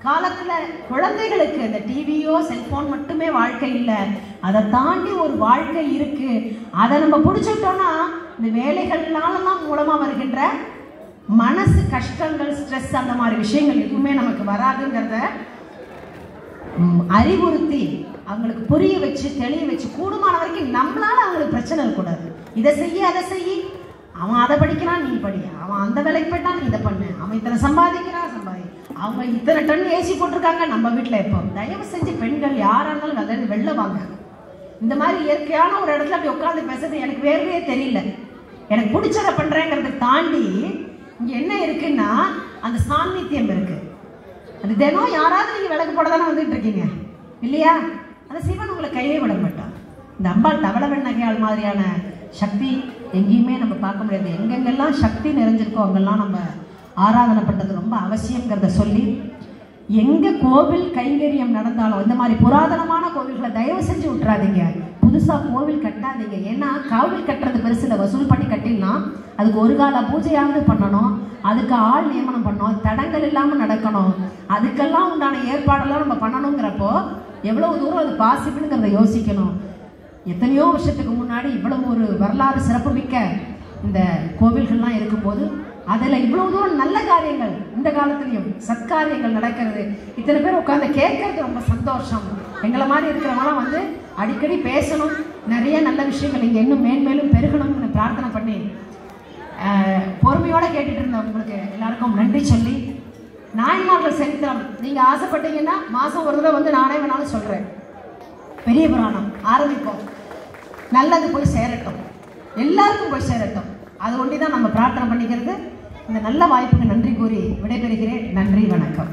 காலத்துல குழந்தைகளுக்கு இந்த டிவியோ செல்போன் மட்டுமே வாழ்க்கை இல்லை, அதை தாண்டி ஒரு வாழ்க்கை இருக்கு. அதை நம்ம பிடிச்சிட்டோம்னா இந்த வேலைகள்னாலலாம் மூலமா வருகின்ற மனசு கஷ்டங்கள், ஸ்ட்ரெஸ், அந்த மாதிரி விஷயங்கள் எதுவுமே நமக்கு வராதுங்கிறத அறிவுறுத்தி அவங்களுக்கு புரிய வச்சு தெளிய வச்சு கூடுமான வரைக்கும் நம்மளால அவங்களுக்கு பிரச்சனை இருக்கக்கூடாது. இதை செய்ய அதை செய்ய, அவன் அதை படிக்கிறான் நீ படி, அவன் அந்த வேலைக்கு போயிட்டான் நீ இதை பண்ணு, அவன் இத்தனை சம்பாதிக்கிறான் சம்பாதி, அவங்க இத்தனை டன் ஏசி போட்டிருக்காங்க நம்ம வீட்டில். எப்போ தயவு செஞ்சு பெண்கள் யாரா இருந்தாலும் அதை வெளில வாங்க. இந்த மாதிரி இயற்கையான ஒரு இடத்துல அப்படி உட்காந்து பேசுறது எனக்கு வேறவே தெரியல. எனக்கு பிடிச்சதை பண்றேங்கிறத தாண்டி இங்க என்ன இருக்குன்னா அந்த சாநித்தியம் இருக்கு. அது தினம் யாராவது நீங்க விளக்கு போட தானே வந்துட்டு இருக்கீங்க இல்லையா? அந்த சிவன் உங்களை கையே விட மாட்டான். இந்த அம்பாள் தவள வெண்ணகையாள் மாதிரியான சக்தி எங்கேயுமே நம்ம பார்க்க முடியாது. எங்கெங்கெல்லாம் சக்தி நிறைஞ்சிருக்கோ அங்கெல்லாம் நம்ம ஆராதனை பண்ணுறது ரொம்ப அவசியங்கிறத சொல்லி, எங்கே கோவில் கைங்கரியம் நடந்தாலும் இந்த மாதிரி புராதனமான கோவில்களை தயவு செஞ்சு விட்டுறாதீங்க. புதுசாக கோவில் கட்டாதீங்க. ஏன்னா கோவில் கட்டுறது பெருசில் வசூல் பண்ணி கட்டிடலாம். அதுக்கு ஒரு கால பூஜையாவது பண்ணணும், அதுக்கு ஆள் நியமனம் பண்ணணும், தடங்கள் இல்லாமல் நடக்கணும், அதுக்கெல்லாம் உண்டான ஏற்பாடெல்லாம் நம்ம பண்ணணுங்கிறப்போ எவ்வளவு தூரம் அது பாசிபிள்ங்கிறத யோசிக்கணும். எத்தனையோ வருஷத்துக்கு முன்னாடி இவ்வளவு ஒரு வரலாறு சிறப்புமிக்க இந்த கோவில்கள்லாம் இருக்கும்போது அதில் இவ்வளவு தூரம் நல்ல காரியங்கள் இந்த காலத்துலேயும் சத்காரியங்கள் நடக்கிறது. இத்தனை பேர் உட்காந்து கேட்கறது ரொம்ப சந்தோஷம். எங்களை மாதிரி இருக்கிறவங்களாம் அடிக்கடி பேசணும், நிறைய நல்ல விஷயங்கள் இங்கே இன்னும் மேன்மேலும் பெருகணும்னு பிரார்த்தனை பண்ணி பொறுமையோடு கேட்டுட்டு இருந்த உங்களுக்கு எல்லாருக்கும் நன்றி சொல்லி, நாயன்மார்கள் சரித்திரம் நீங்கள் ஆசைப்பட்டீங்கன்னா மாதம் ஒரு தடவை நானே வேணாலும் சொல்கிறேன். பெரிய புராணம் ஆரம்பிப்போம். நல்லது போய் சேரட்டும், எல்லாருக்கும் போய் சேரட்டும். அது ஒண்டி தான் நம்ம பிரார்த்தனை பண்ணிக்கிறது. இந்த நல்ல வாய்ப்புக்கு நன்றி கூறி விடைபெறுகிறேன். நன்றி, வணக்கம்.